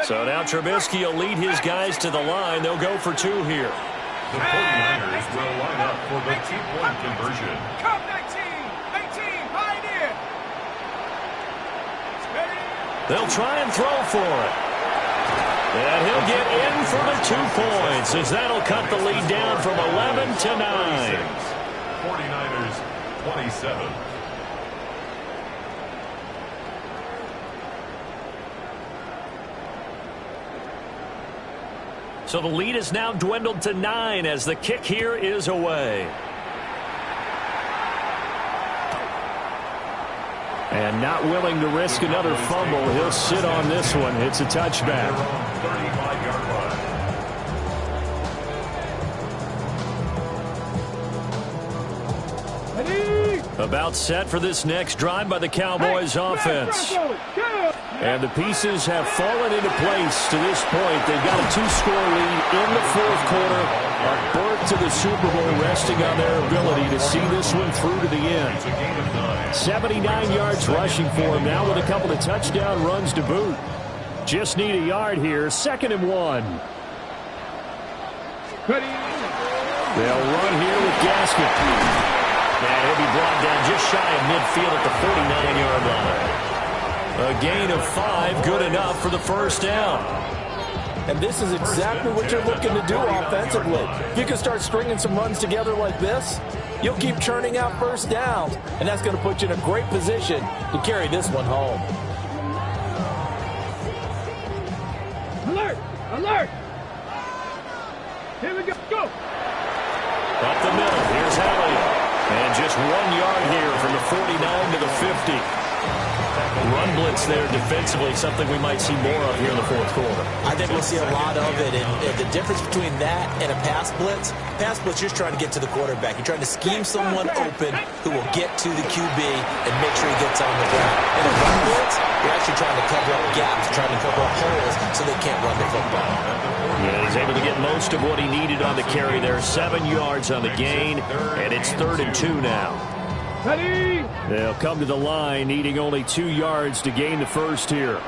So now Trubisky will lead his guys to the line. They'll go for 2 here. The 49ers will line up for the 2-point conversion. Come 19, 18, Pioneer. They'll try and throw for it. And he'll get in for the 2 points as that'll cut the lead down from 11 to 9. 49ers 27. So the lead is now dwindled to 9 as the kick here is away. And not willing to risk another fumble, he'll sit on this one. It's a touchback. 35-yard line. About set for this next drive by the Cowboys offense. And the pieces have fallen into place to this point. They've got a 2-score lead in the 4th quarter. A berth to the Super Bowl resting on their ability to see this one through to the end. 79 yards rushing for him now with a couple of touchdown runs to boot. Just need a yard here. 2nd and 1. They'll run here with Gaskin. And he'll be brought down just shy of midfield at the 49-yard line. A gain of 5, good enough for the 1st down. And this is exactly what you're looking to do offensively. If you can start stringing some runs together like this, you'll keep churning out 1st downs, and that's going to put you in a great position to carry this one home. Alert! Alert! Here we go. Go! Up the middle, here's Elliott. And just 1 yard here from the 49 to the 50. Run blitz there defensively, something we might see more of here in the fourth quarter. I think we'll see a lot of it, and the difference between that and a pass blitz, you're just trying to get to the quarterback. You're trying to scheme someone open who will get to the QB and make sure he gets on the ground. In a run blitz, you're actually trying to cover up gaps, trying to cover up holes so they can't run the football. Yeah, he's able to get most of what he needed on the carry there. 7 yards on the gain, and it's 3rd and 2 now. Ready? They'll come to the line, needing only 2 yards to gain the first here.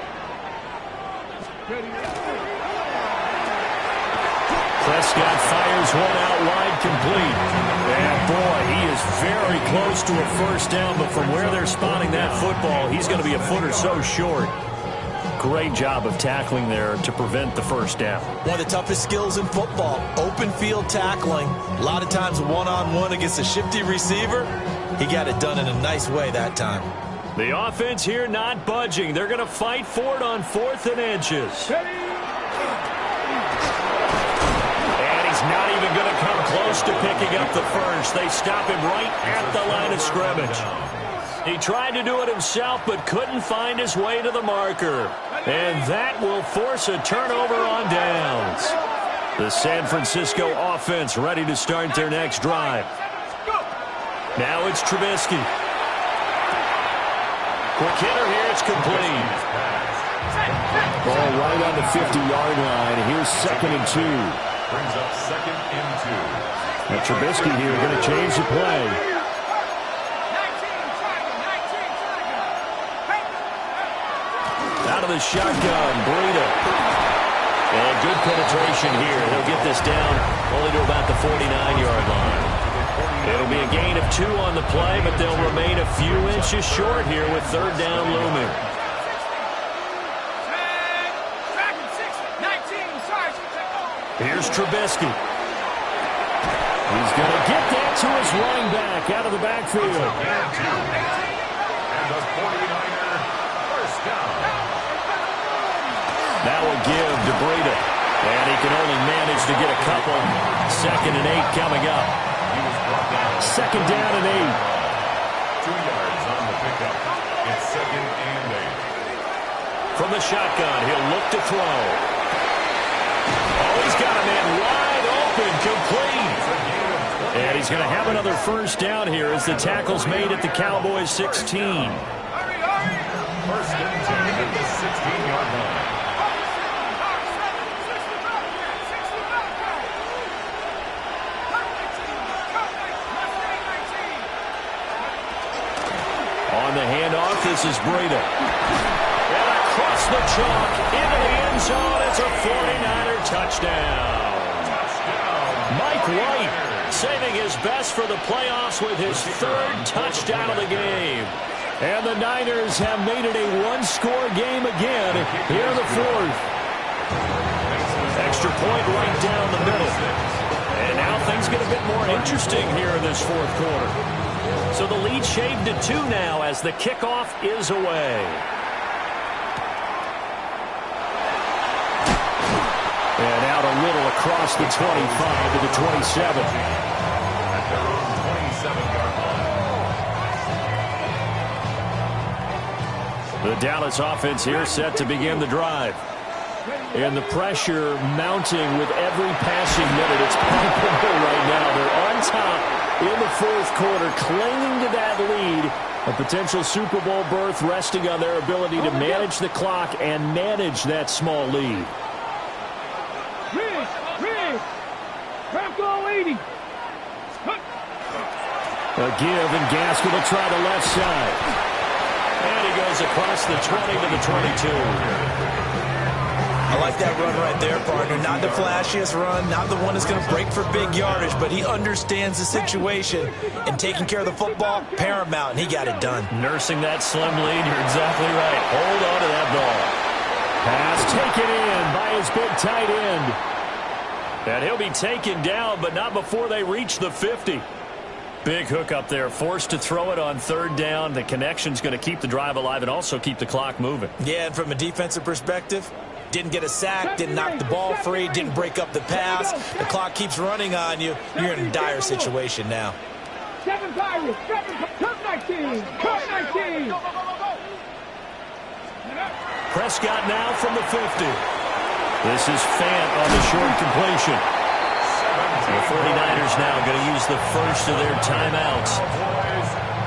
Prescott fires one out wide, complete. And boy, he is very close to a first down, but from where they're spotting that football, he's going to be a foot or so short. Great job of tackling there to prevent the first down. One of the toughest skills in football, open field tackling. A lot of times one-on-one against a shifty receiver. He got it done in a nice way that time. The offense here not budging. They're going to fight for it on 4th and inches. And he's not even going to come close to picking up the first. They stop him right at the line of scrimmage. He tried to do it himself, but couldn't find his way to the marker. And that will force a turnover on downs. The San Francisco offense ready to start their next drive. Now it's Trubisky. Quick hitter here, it's complete. Ball right on the 50-yard line. Here's 2nd and 2. Brings up 2nd and 2. Now Trubisky here going to change the play. Out of the shotgun, Breida. And good penetration here. He'll get this down only to about the 49-yard line. It'll be a gain of 2 on the play, but they'll remain a few inches short here with 3rd down looming. Here's Trubisky. He's going to get that to his running back out of the backfield. And the 49er first down. That will give to Breida. And he can only manage to get a couple. 2nd and 8 coming up. 2nd down and 8. 2 yards on the pickup. It's 2nd and 8. From the shotgun, he'll look to throw. Oh, he's got a man wide open, complete. And he's going to have another first down here as the tackle's made at the Cowboys' 16. First and 10 at the 16-yard line. On the handoff, this is Breida. And across the chalk, into the end zone, it's a 49er touchdown. Mike White saving his best for the playoffs with his 3rd touchdown of the game. And the Niners have made it a 1-score game again here in the 4th. Extra point right down the middle. And now things get a bit more interesting here in this 4th quarter. So the lead shaved to 2 now as the kickoff is away. And out a little across the 25 to the 27. At their own 27-yard line. The Dallas offense here set to begin the drive. And the pressure mounting with every passing minute. It's palpable right now. They're on top in the 4th quarter, clinging to that lead. A potential Super Bowl berth resting on their ability to manage the clock and manage that small lead. A give, and Gaskell will try the left side. And he goes across the 20 to the 22. I like that run right there, partner. Not the flashiest run, not the one that's going to break for big yardage, but he understands the situation, and taking care of the football, paramount, and he got it done. Nursing that slim lead, you're exactly right. Hold on to that ball. Pass taken in by his big tight end. And he'll be taken down, but not before they reach the 50. Big hook up there, forced to throw it on 3rd down. The connection's going to keep the drive alive and also keep the clock moving. Yeah, and from a defensive perspective, didn't get a sack, didn't knock the ball free, didn't break up the pass. The clock keeps running on you. You're in a dire situation now. 7 Pirates, 7 Cut 19, Cut 19. Prescott now from the 50. This is Fant on the short completion. The 49ers now going to use the first of their timeouts.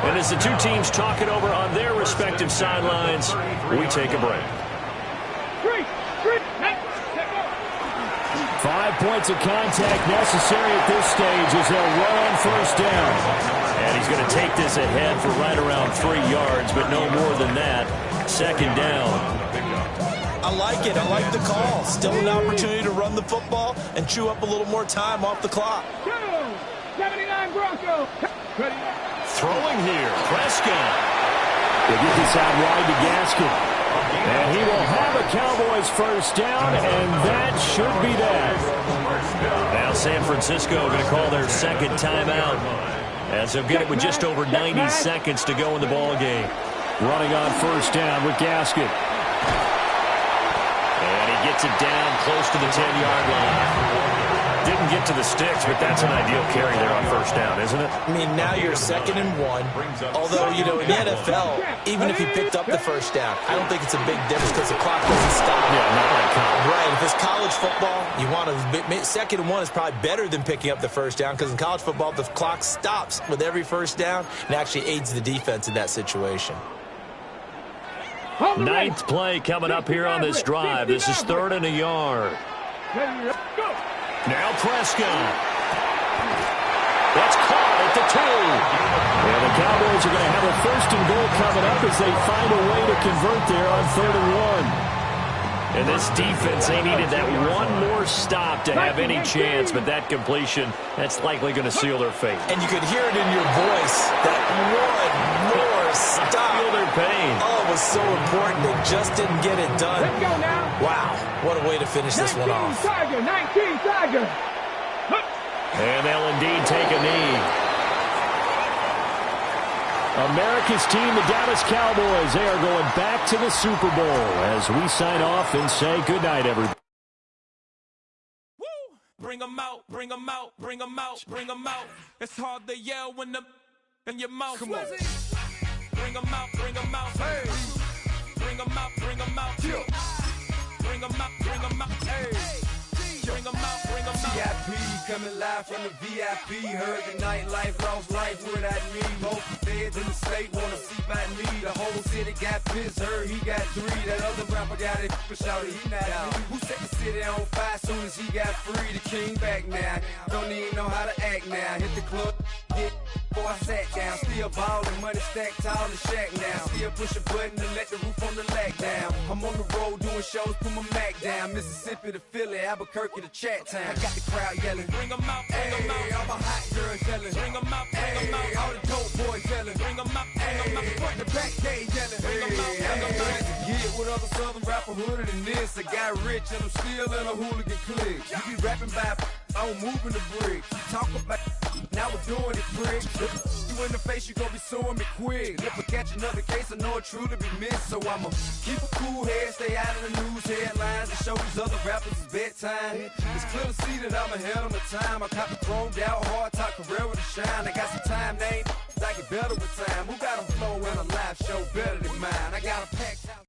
And as the two teams talk it over on their respective sidelines, we take a break. 5 points of contact necessary at this stage as they'll run on first down. And he's going to take this ahead for right around 3 yards, but no more than that. Second down. I like it. I like the call. Still an opportunity to run the football and chew up a little more time off the clock. 79 Broncos. Throwing here, Prescott. They get this out wide to Gaskin. And he will have a Cowboys first down, and that should be that. Now San Francisco going to call their second timeout as they'll get it with just over 90 seconds to go in the ball game. Running on first down with Gaskin. And he gets it down close to the 10-yard line. Didn't get to the sticks, but that's an ideal carry there on first down, isn't it? I mean, now you're 2nd and 1. Although, you know, in the NFL, even if you picked up the first down, I don't think it's a big difference because the clock doesn't stop. Yeah, not like college. Right. If it's college football, you want to 2nd and 1 is probably better than picking up the first down because in college football, the clock stops with every first down and actually aids the defense in that situation. Ninth play coming up here on this drive. This is 3rd and a yard. Now Prescott. That's caught at the 2. And the Cowboys are going to have a 1st and goal coming up as they find a way to convert there on 3rd and 1. And this defense, they needed that one more stop to have any chance, but that completion, that's likely going to seal their fate. And you could hear it in your voice, that one more stop. Feel their pain. Oh, it was so important. They just didn't get it done. Let's go now. Wow, what a way to finish this one off. 19 Tiger. And they'll indeed take a knee. America's team, the Dallas Cowboys, they are going back to the Super Bowl as we sign off and say goodnight, everybody. Woo! Bring them out, bring them out, bring them out, bring them out. It's hard to yell when the in your mouth. Come on. Bring them out, bring them out. Hey. Bring them out, bring them out. Bring them out, bring them out. Hey. Bring them out, bring them out. VIP coming live from the VIP. Heard the nightlife, lost life without me. Both the feds in the state wanna see by me. The whole city got pissed, heard he got 3. That other rapper got it, shouted he not me. Who set the city on fire soon as he got free? The king back now, don't even know how to act now. Hit the club, get before I sat down. Still ballin', money stacked tall in the shack now. Still push a button to let the roof on the lag down. I'm on the road doing shows, put my Mac down. Mississippi to Philly, Albuquerque to Chat Town. I got the crowd yelling, bring them out, bring them out. All my hot girls yelling, bring them out, bring them out. All the dope boys yelling, bring them out, bring them out. Front the back gate yelling, bring them out, bring them out. Get with other southern rapper hooded than this. I got rich and I'm still in a hooligan clique. You be rapping by I'm moving the bricks. You talk about now we're doing it, prick. You in the face, you gon' be suing me quick. If I catch another case, I know it truly be missed. So I'ma keep a cool head, stay out of the news headlines, and show these other rappers it's bedtime. It's clear to see that I'm ahead of my time. I caught the chromed out, hard top career with a shine. I got some time, name, I get better with time. Who got a flow and a live show better than mine? I got a packed house.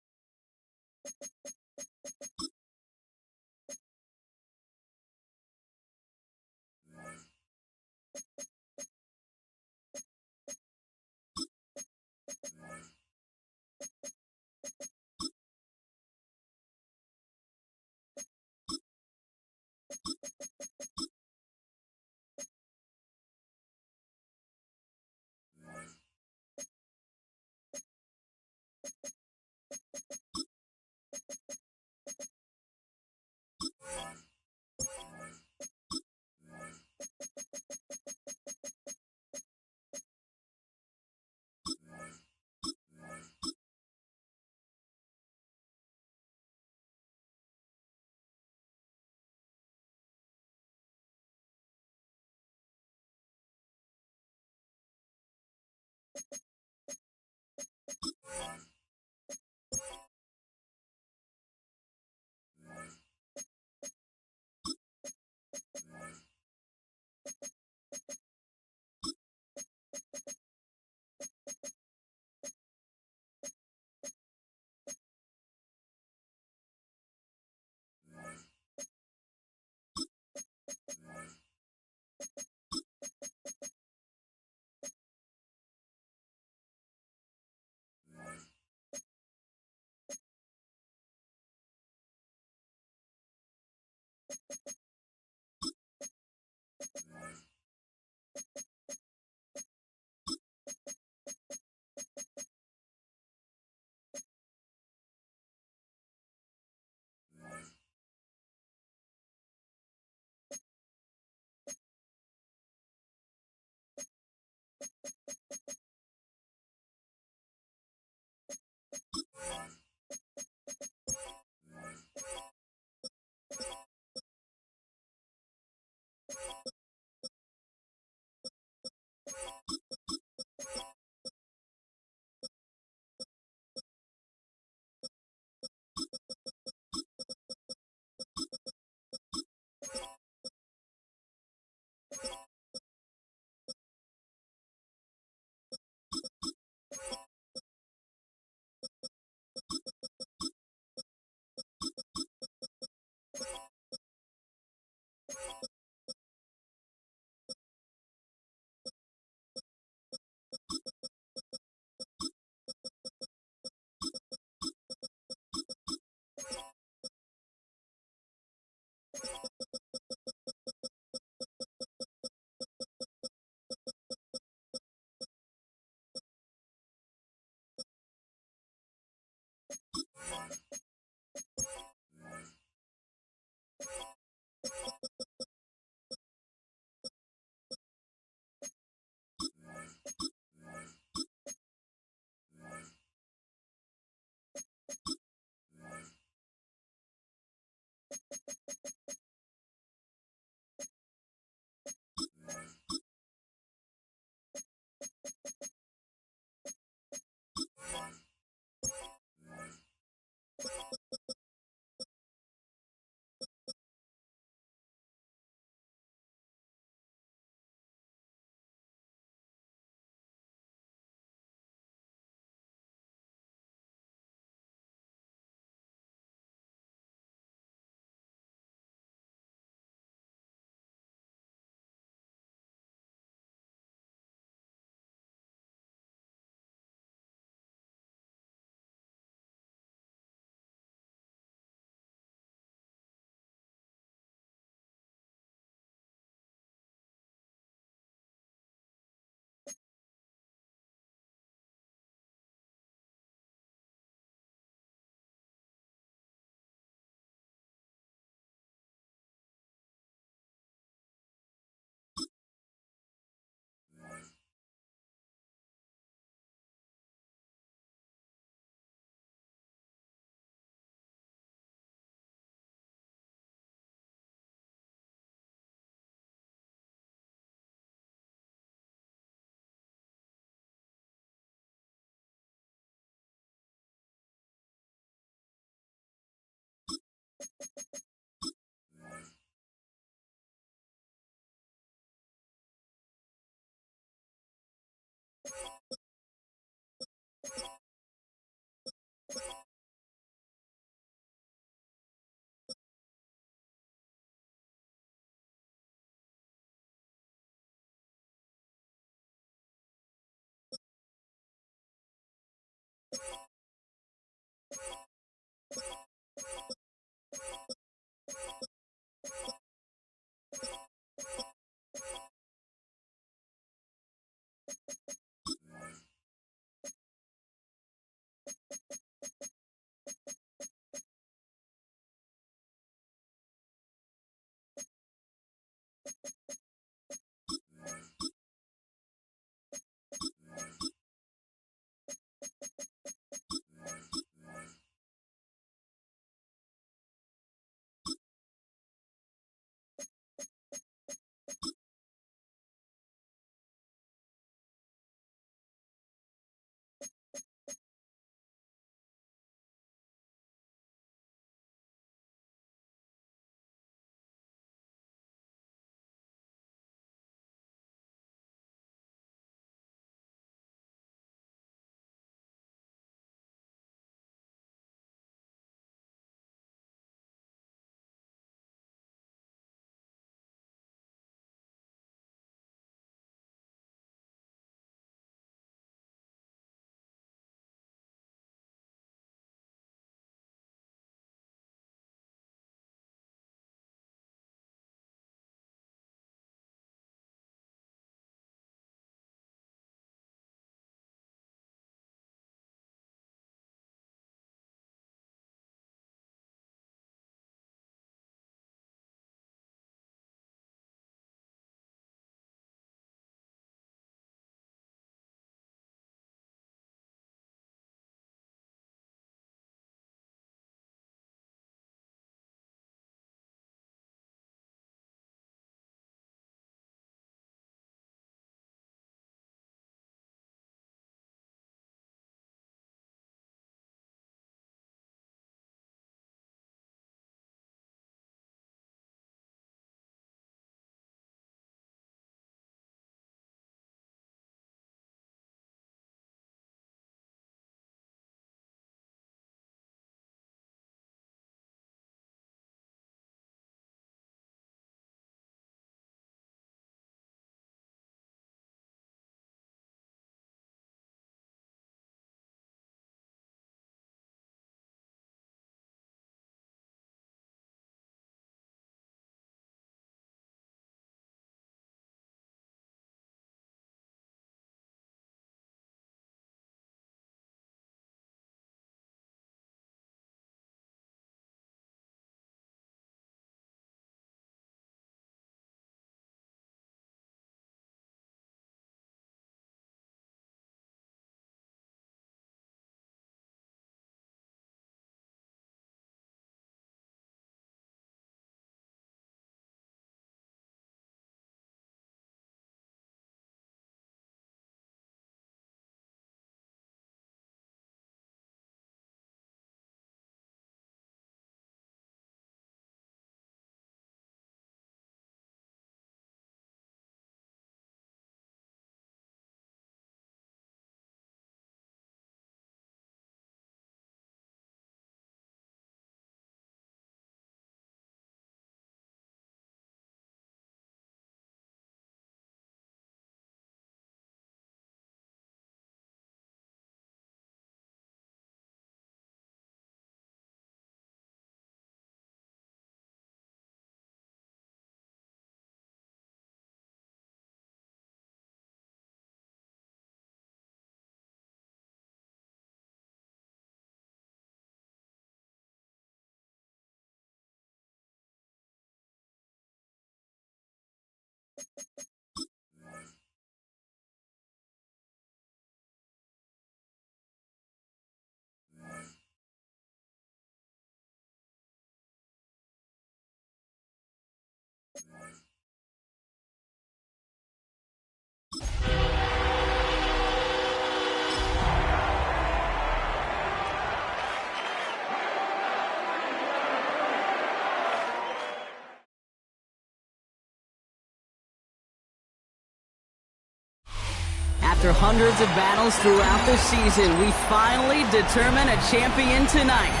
After hundreds of battles throughout the season, we finally determine a champion tonight.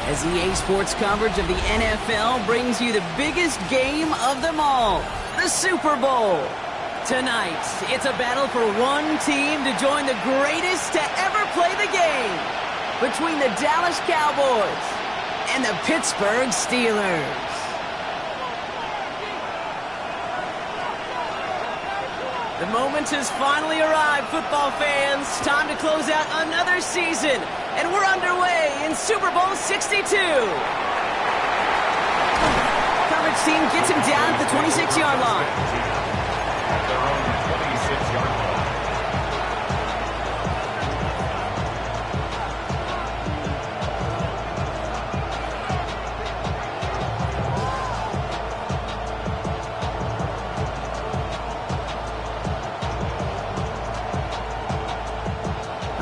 As EA Sports coverage of the NFL brings you the biggest game of them all, the Super Bowl. Tonight, it's a battle for one team to join the greatest to ever play the game, between the Dallas Cowboys and the Pittsburgh Steelers. The moment has finally arrived, football fans. Time to close out another season, and we're underway in Super Bowl 62. Coverage team gets him down at the 26-yard line. At their own 26-yard line.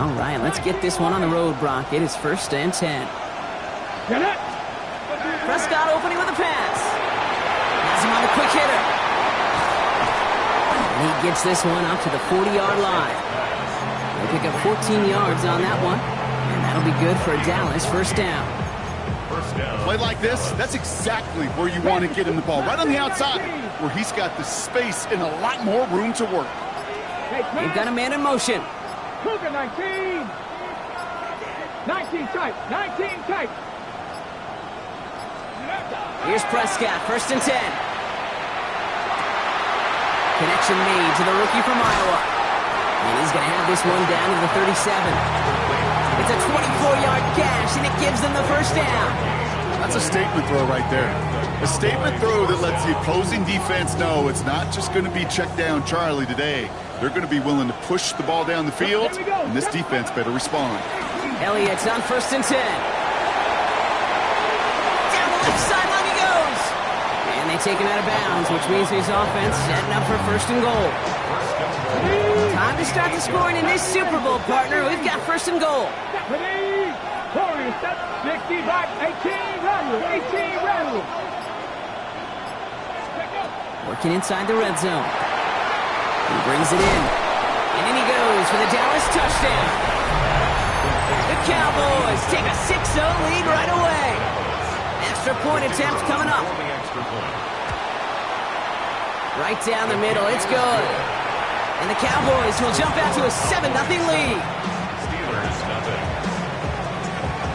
All right, let's get this one on the road, Brock. It is 1st and 10. Prescott opening with a pass. Has him on the quick hitter. And he gets this one up to the 40-yard line. They pick up 14 yards on that one, and that'll be good for Dallas. First down. Play like this, that's exactly where you want to get him the ball. Right on the outside, where he's got the space and a lot more room to work. They've got a man in motion. Cougar 19. 19 tight. 19 tight. Here's Prescott, 1st and 10. Connection made to the rookie from Iowa. And he's going to have this one down to the 37. It's a 24-yard gash, and it gives them the first down. That's a statement throw right there. A statement throw that lets the opposing defense know it's not just going to be check down Charlie today. They're going to be willing to push the ball down the field, and this defense better respond. Elliott's on 1st and 10. Down the left sideline he goes. And they take him out of bounds, which means his offense setting up for 1st and goal. Time to start the scoring in this Super Bowl, partner. We've got 1st and goal. 65, 18, rattle, 18, rattle. Working inside the red zone. He brings it in. And in he goes for the Dallas touchdown. The Cowboys take a 6-0 lead right away. Extra point attempt coming up. Right down the middle. It's good. And the Cowboys will jump out to a 7-0 lead. Steelers nothing.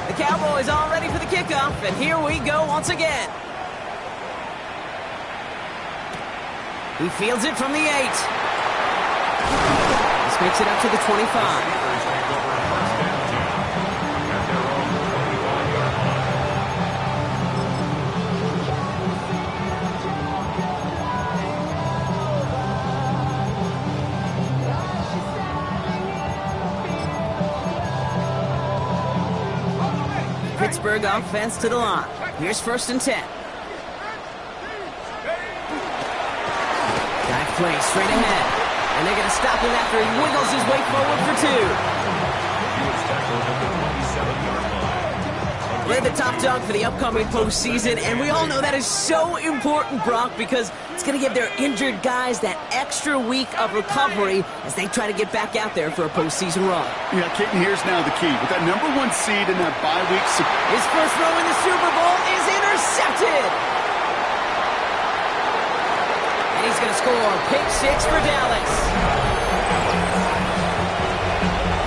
The Cowboys all ready for the kickoff, and here we go once again. He fields it from the 8. This makes it up to the 25. Pittsburgh offense to the line. Here's 1st and 10. Dive play straight ahead. And they're going to stop him after he wiggles his way forward for 2. They're the top dog for the upcoming postseason, and we all know that is so important, Brock, because it's going to give their injured guys that extra week of recovery as they try to get back out there for a postseason run. Yeah, Keaton, here's now the key. With that #1 seed in that bye week... His first throw in the Super Bowl is intercepted! And he's going to score pick 6 for Dallas.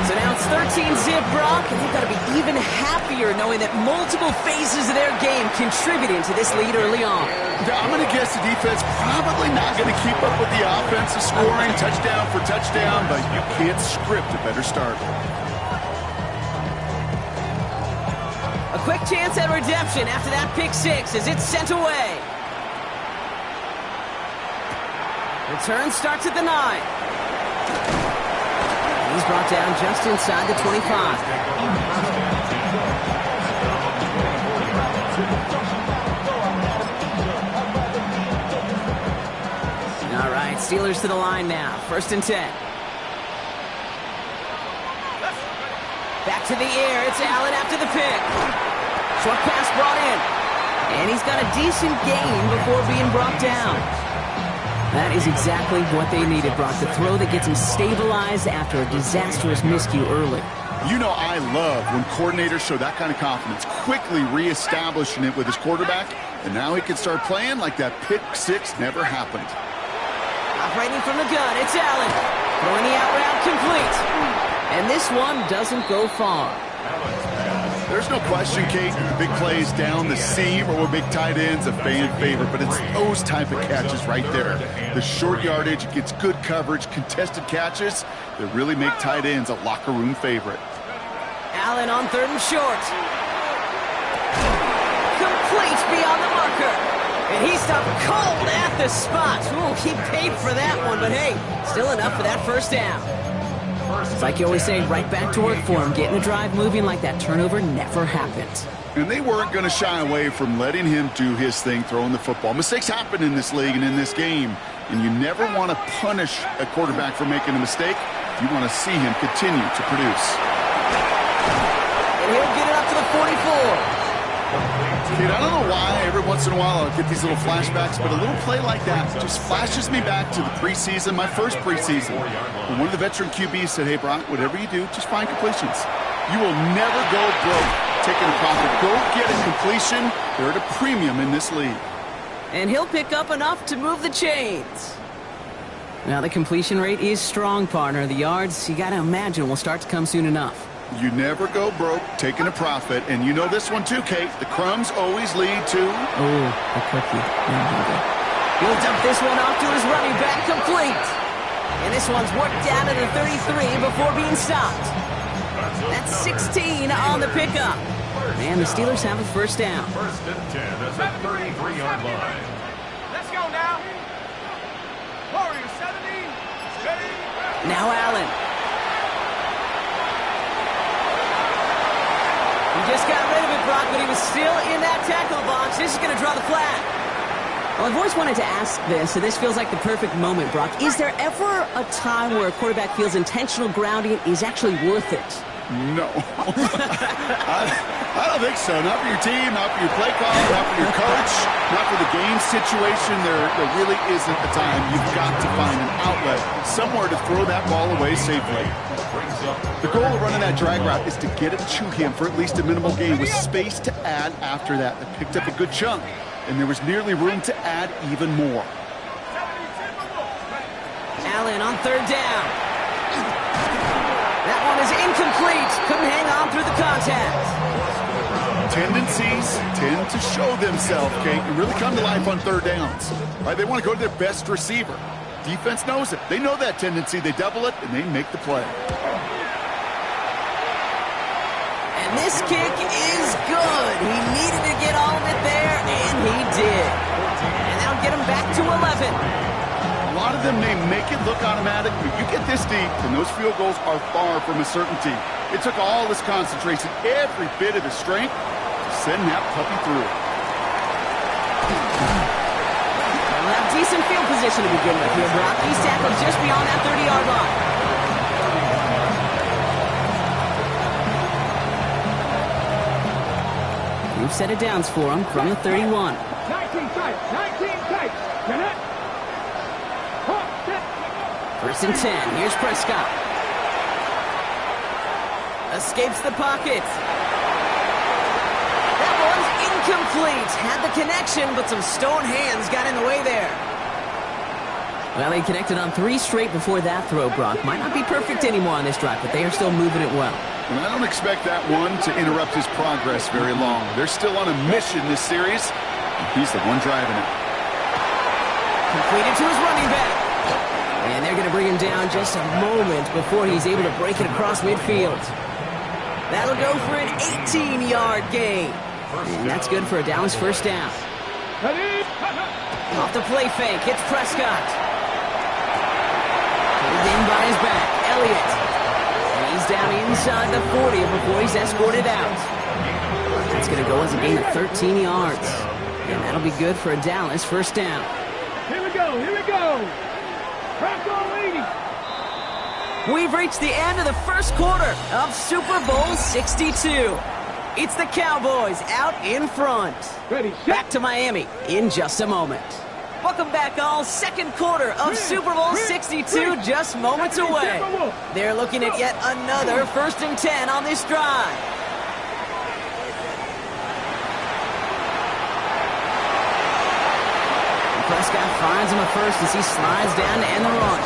So now it's 13-zip, Brock, and they've got to be even happier knowing that multiple phases of their game contributed to this lead early on. Yeah, I'm going to guess the defense probably not going to keep up with the offensive scoring touchdown for touchdown, but you can't script a better start. A quick chance at redemption after that pick 6 as it's sent away. Return starts at the 9. He's brought down just inside the 25. All right, Steelers to the line now. 1st and 10. Back to the air. It's Allen after the pick. Short pass brought in. And he's got a decent gain before being brought down. That is exactly what they needed, Brock. The throw that gets him stabilized after a disastrous miscue early. You know I love when coordinators show that kind of confidence, quickly reestablishing it with his quarterback, and now he can start playing like that pick six never happened. Operating from the gun, it's Allen. Throwing the out route complete. And this one doesn't go far. There's no question, Kate, big plays down the seam or big tight ends a fan favorite, but it's those type of catches right there. The short yardage, it gets good coverage, contested catches that really make tight ends a locker room favorite. Allen on 3rd and short. Complete beyond the marker. And he stopped cold at the spot. Ooh, he paid for that one, but hey, still enough for that first down. It's like you always say, right back to work for him. Getting the drive moving like that turnover never happened. And they weren't going to shy away from letting him do his thing, throwing the football. Mistakes happen in this league and in this game, and you never want to punish a quarterback for making a mistake. You want to see him continue to produce. And he'll get it up to the 44. Kid, I don't know why every once in a while I'll get these little flashbacks, but a little play like that just flashes me back to the preseason, my first preseason. When one of the veteran QBs said, hey, Brock, whatever you do, just find completions. You will never go broke taking a profit. Go get a completion. They're at a premium in this league. And he'll pick up enough to move the chains. Now the completion rate is strong, partner. The yards, you got to imagine, will start to come soon enough. You never go broke taking a profit, and you know this one too, Kate. The crumbs always lead to... Oh, a cookie. He'll dump this one off to his running back, complete. And this one's worked down to the 33 before being stopped. That's 16 on the pickup. And the Steelers have a first down. 1st and 10 at the 33-yard line. Let's go now. Warriors 70. Steady. Now Allen. He just got rid of it, Brock, but he was still in that tackle box. This is going to draw the flag. Well, I've always wanted to ask this, and this feels like the perfect moment, Brock. Is there ever a time where a quarterback feels intentional grounding is actually worth it? No. I don't think so. Not for your team, not for your play call, not for your coach, not for the game situation. There really isn't a time. You've got to find an outlet, somewhere to throw that ball away safely. The goal of running that drag route is to get it to him for at least a minimal gain with space to add after that. They picked up a good chunk, and there was nearly room to add even more. Allen on 3rd down. That one is incomplete. Couldn't hang on through the contact. Tendencies tend to show themselves, Kate, and really come to life on 3rd downs. Right? They want to go to their best receiver. Defense knows it. They know that tendency. They double it, and they make the play. And this kick is good. He needed to get all of it there, and he did. And that'll get him back to 11. A lot of them may make it look automatic, but you get this deep, and those field goals are far from a certainty. It took all his concentration, every bit of his strength, to send that puppy through. They'll have decent field position to begin with here, Brock. He's tackled just beyond that 30-yard line. We've set it downs for him from the 31. 19 tight. 19 tight. Connect. 1st and 10. Here's Prescott. Escapes the pocket. That one's incomplete. Had the connection, but some stone hands got in the way there. Well, they connected on 3 straight before that throw, Brock. Might not be perfect anymore on this drive, but they are still moving it well. And I don't expect that one to interrupt his progress very long. They're still on a mission this series. He's the one driving it. Completed to his running back. And they're going to bring him down just a moment before he's able to break it across midfield. That'll go for an 18-yard gain. And that's good for a Dallas first down. Off the play fake, it's Prescott. Pulled in by his back, Elliott. And he's down inside the 40 before he's escorted out. That's going to go as a gain of 13 yards. And that'll be good for a Dallas first down. Here we go, here we go. Crack on 80. We've reached the end of the first quarter of Super Bowl 62. It's the Cowboys out in front. Ready, back to Miami in just a moment. Welcome back, all. Second quarter of Super Bowl 62 just moments away. They're looking at yet another 1st and 10 on this drive. Prescott finds him a first as he slides down to end the run.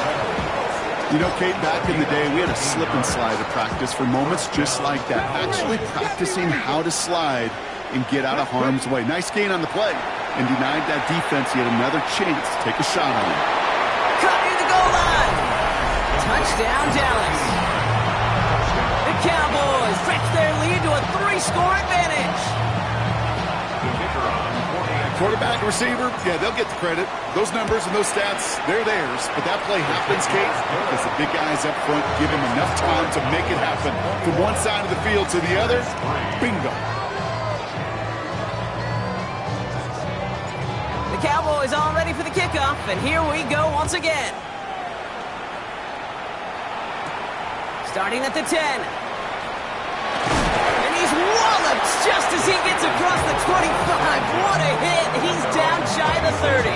You know, Kate, back in the day, we had a slip and slide at practice for moments just like that. Actually practicing how to slide and get out of harm's way. Nice gain on the play. And denied that defense yet another chance to take a shot on him. Cut near the goal line. Touchdown, Dallas. The Cowboys stretch their lead to a 3-score advantage. Quarterback, receiver, yeah, they'll get the credit. Those numbers and those stats, they're theirs. But that play happens, Kate, because the big guys up front give him enough time to make it happen. From one side of the field to the other, bingo. The Cowboys all ready for the kickoff, and here we go once again. Starting at the 10. And he's walloped just as he gets across the 25. What a hit. He's down shy of the 30.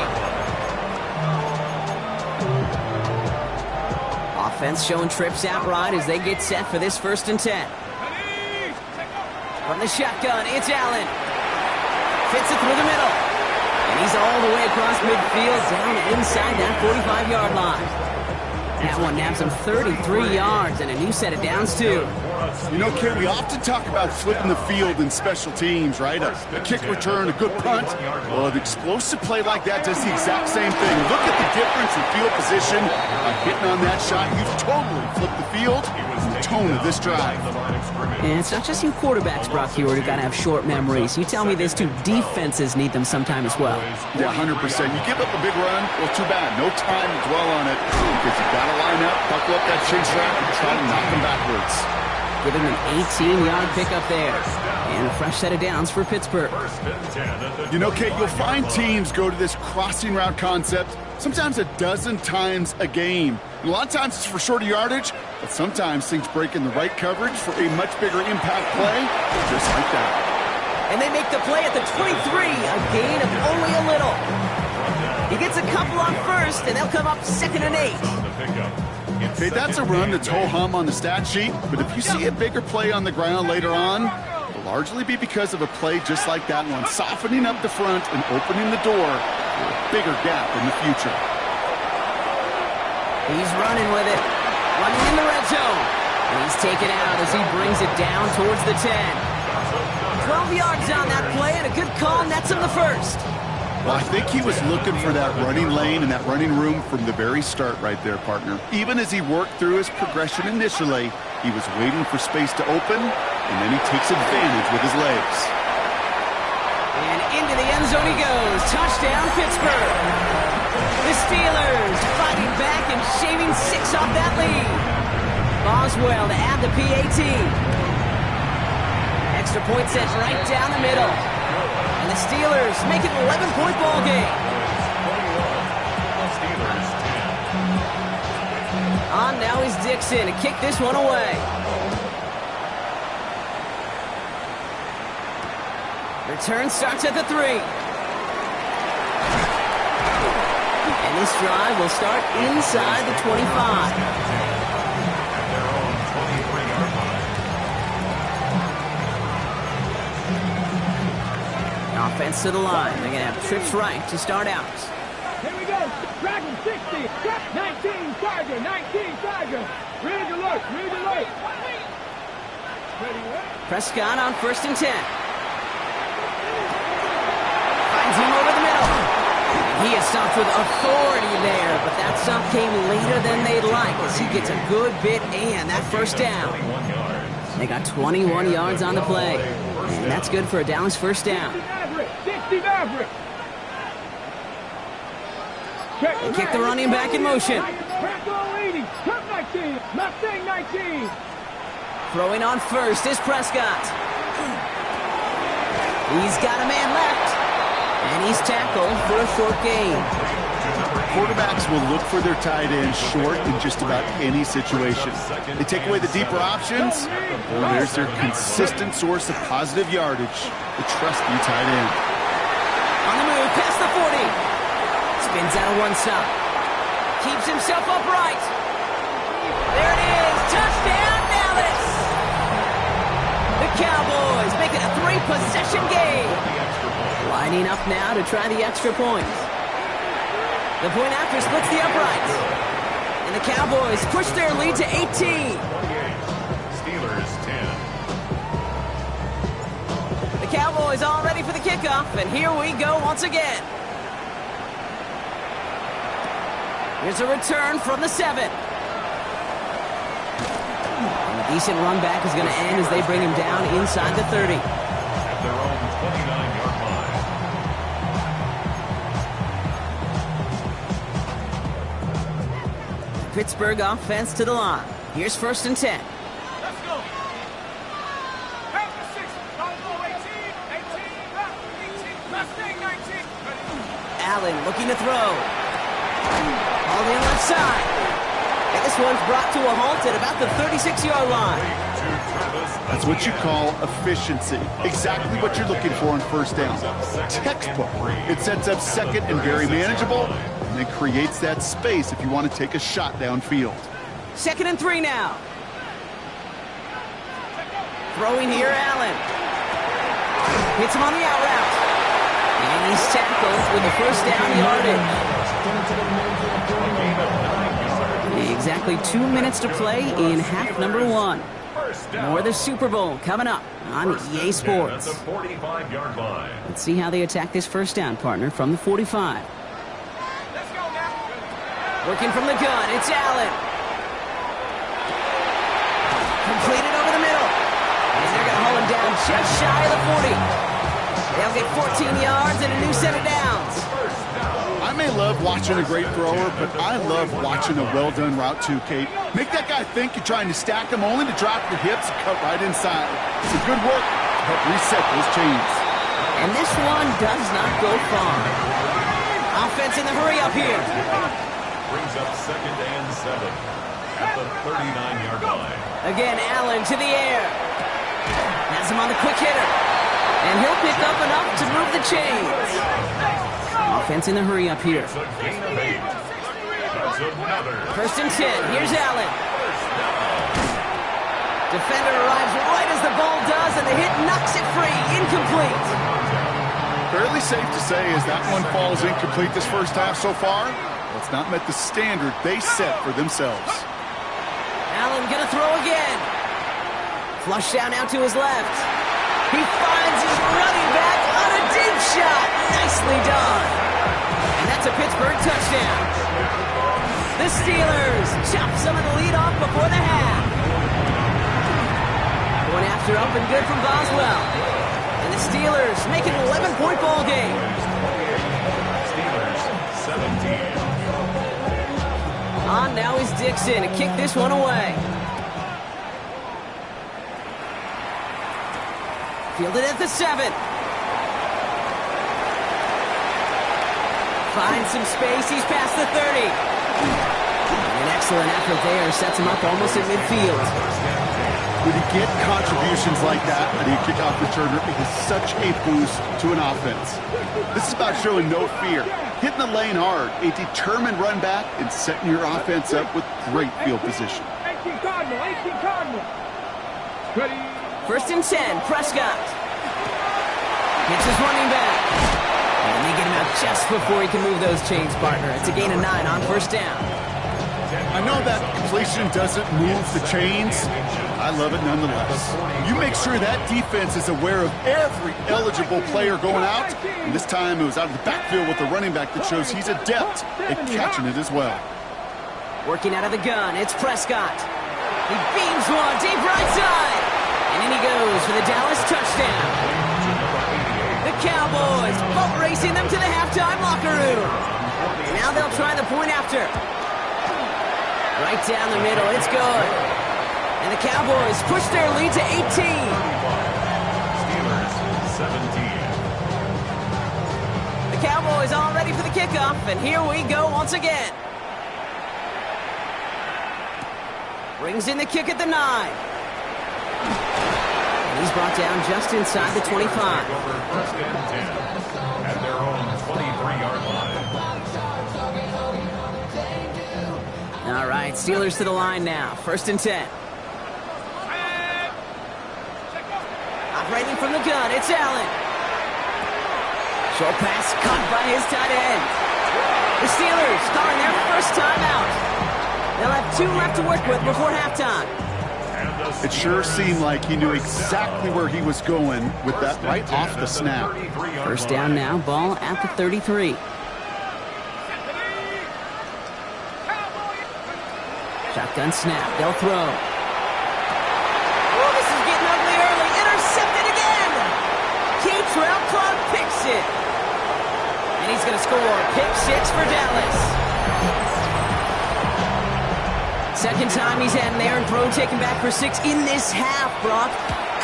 Offense showing trips outright as they get set for this 1st and 10. From the shotgun, it's Allen. Fits it through the middle. And he's all the way across midfield, down inside that 45-yard line. That one naps him 33 yards and a new set of downs, too. You know, Kate, we often talk about flipping the field in special teams, right? A kick return, a good punt. Well, an explosive play like that does the exact same thing. Look at the difference in field position. By hitting on that shot, you've totally flipped the field and the tone of this drive. And it's not just you quarterbacks, Brock Hewitt, who got to have short memories. You tell me this too, defenses need them sometime as well. Yeah, 100%. You give up a big run, well, too bad. No time to dwell on it because you've got to line up, buckle up that chin strap, and try to knock them backwards. Give him an 18-yard pickup there. And a fresh set of downs for Pittsburgh. You know, Kate, you'll find teams go to this crossing route concept sometimes a dozen times a game. And a lot of times it's for shorter yardage, but sometimes things break in the right coverage for a much bigger impact play, just like that. And they make the play at the 23, a gain of only a little. He gets a couple on first, and they'll come up 2nd and 8. Okay, that's a run that's ho-hum on the stat sheet, but if you see a bigger play on the ground later on, it'll largely be because of a play just like that one, softening up the front and opening the door for a bigger gap in the future. He's running with it, running in the red zone, and he's taken out as he brings it down towards the 10. 12 yards on that play, and a good call nets him the first. Well, I think he was looking for that running lane and that running room from the very start right there, partner. Even as he worked through his progression initially, he was waiting for space to open, and then he takes advantage with his legs. And into the end zone he goes. Touchdown, Pittsburgh. The Steelers fighting back and shaving 6 off that lead. Boswell to add the PAT. Extra point set right down the middle. And the Steelers make it an 11-point ball game. On now is Dixon to kick this one away. Return starts at the 3. And this drive will start inside the 25. Offense to the line. They're going to have trips right to start out. Here we go. Dragon 60. 19 Charger. 19 Charger. Ready to look. Ready to look. Prescott on 1st and 10. Finds him over the middle. He is stopped with authority there, but that stop came later than they'd like as he gets a good bit and that first down. They got 21 yards on the play, and that's good for a Dallas first down. 60 Maverick. They kick the running back in motion. Mustang 19. Throwing on first is Prescott. He's got a man left, and he's tackled for a short gain. Quarterbacks will look for their tight end short in just about any situation. They take away the deeper options, or there's their consistent source of positive yardage, the trusty tight end. On the move, past the 40. Spins out of one side. Keeps himself upright. There it is. Touchdown, Dallas. The Cowboys make it a 3-possession game. Lining up now to try the extra point. The point after splits the uprights. And the Cowboys push their lead to 18. Steelers 10. The Cowboys all ready for the kickoff, and here we go once again. Here's a return from the 7. And a decent run back is going to end as they bring him down inside the 30. At their own 29-yard line. Pittsburgh offense to the line. Here's 1st and 10. Let's go. Half the 6. Go 18. Last thing, 19. Allen looking to throw. All in left side. And this one's brought to a halt at about the 36-yard line. That's what you call efficiency. Exactly what you're looking for on 1st down. Textbook. It sets up 2nd and very manageable, and then creates that space if you want to take a shot downfield. 2nd and 3 now. Throwing here, Allen. Hits him on the out route. And he's tackled with the 1st down yardage. Exactly 2 minutes to play in half number 1. More of the Super Bowl coming up on EA Sports. Let's see how they attack this 1st down, partner, from the 45. Working from the gun, it's Allen. Completed over the middle. And they're going to hold him down just shy of the 40. They'll get 14 yards and a new set of downs. I may love watching a great thrower, but I love watching a well-done route too, Kate. Make that guy think you're trying to stack him only to drop your hips and cut right inside. It's a good work to help reset those chains. And this one does not go far. Offense in the hurry up here. Brings up 2nd and 7 at the 39-yard line. Again, Allen to the air. Has him on the quick hitter. And he'll pick up enough to move the chains. Offense in the hurry up here. 1st and 10. Here's Allen. Defender arrives right as the ball does, and the hit knocks it free. Incomplete. Fairly safe to say as that one falls incomplete this 1st half so far, it's not met the standard they set for themselves. Allen gonna throw again. Flush down now to his left. He finds his running back on a deep shot. Nicely done. And that's a Pittsburgh touchdown. The Steelers chop some of the lead off before the half. One after up and good from Boswell. And the Steelers make it an 11-point ball game. Steelers 17. On now is Dixon to kick this one away. Fielded at the 7. Finds some space. He's past the 30. An excellent effort there. Sets him up almost at midfield. When you get contributions like that out of your kickoff returner, it is such a boost to an offense. This is about showing no fear, hitting the lane hard, a determined run back, and setting your offense up with great field position. 18 Cardinal. Ready. 1st and 10, Prescott. Hits his running back. And they get him out just before he can move those chains, partner. It's a gain of 9 on 1st down. I know that completion doesn't move the chains. I love it nonetheless. You make sure that defense is aware of every eligible player going out. And this time it was out of the backfield with a running back that shows he's adept at catching it as well. Working out of the gun, it's Prescott. He beams one deep right side. And in he goes for the Dallas touchdown. The Cowboys boat racing them to the halftime locker room. Now they'll try the point after. Right down the middle, it's good. And the Cowboys push their lead to 18. Steelers 17. The Cowboys all ready for the kickoff, and here we go once again. Brings in the kick at the 9. And he's brought down just inside the 25. First and 10 at their own 23-yard line. All right, Steelers to the line now. 1st and 10. Operating from the gun, it's Allen. Short pass caught by his tight end. The Steelers calling their first timeout. They'll have 2 left to work with before halftime. It sure seemed like he knew exactly where he was going with that right off the snap. 1st down now, ball at the 33. Shotgun snap, they'll throw. Oh, this is getting ugly early. Intercepted again. Keitrell Clark picks it. And he's going to score. Pick 6 for Dallas. Second time he's had an errant throw taken back for 6 in this half, Brock.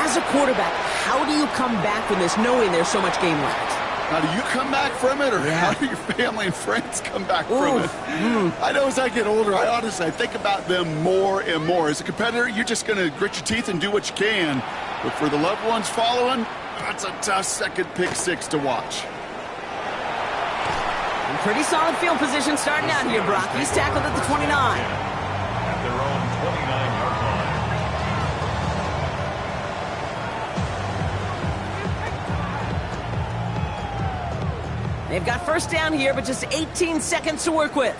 As a quarterback, how do you come back from this knowing there's so much game left? How do you come back from it, or how do your family and friends come back from it? I know as I get older, I think about them more and more. As a competitor, you're just going to grit your teeth and do what you can. But for the loved ones following, that's a tough second pick 6 to watch. And pretty solid field position starting out here, Brock. He's tackled at the 29. At their own 29-yard line. They've got 1st down here, but just 18 seconds to work with.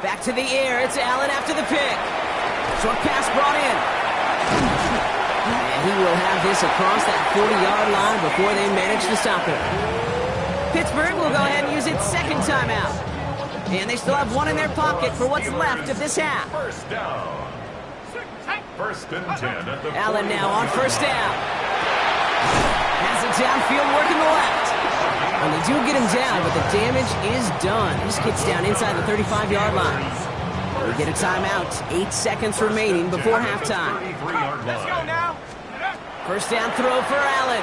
Back to the air. It's Allen after the pick. Short pass brought in. And he will have this across that 40-yard line before they manage to stop it. Pittsburgh will go ahead and use its 2nd timeout. And they still have 1 in their pocket for what's left of this half. 1st down. 1st and 10 at the Allen now on 1st down. Has it downfield working the left. And they do get him down, but the damage is done. This gets down inside the 35-yard line. We get a timeout. 8 seconds remaining before halftime. Let's go now. 1st down throw for Allen.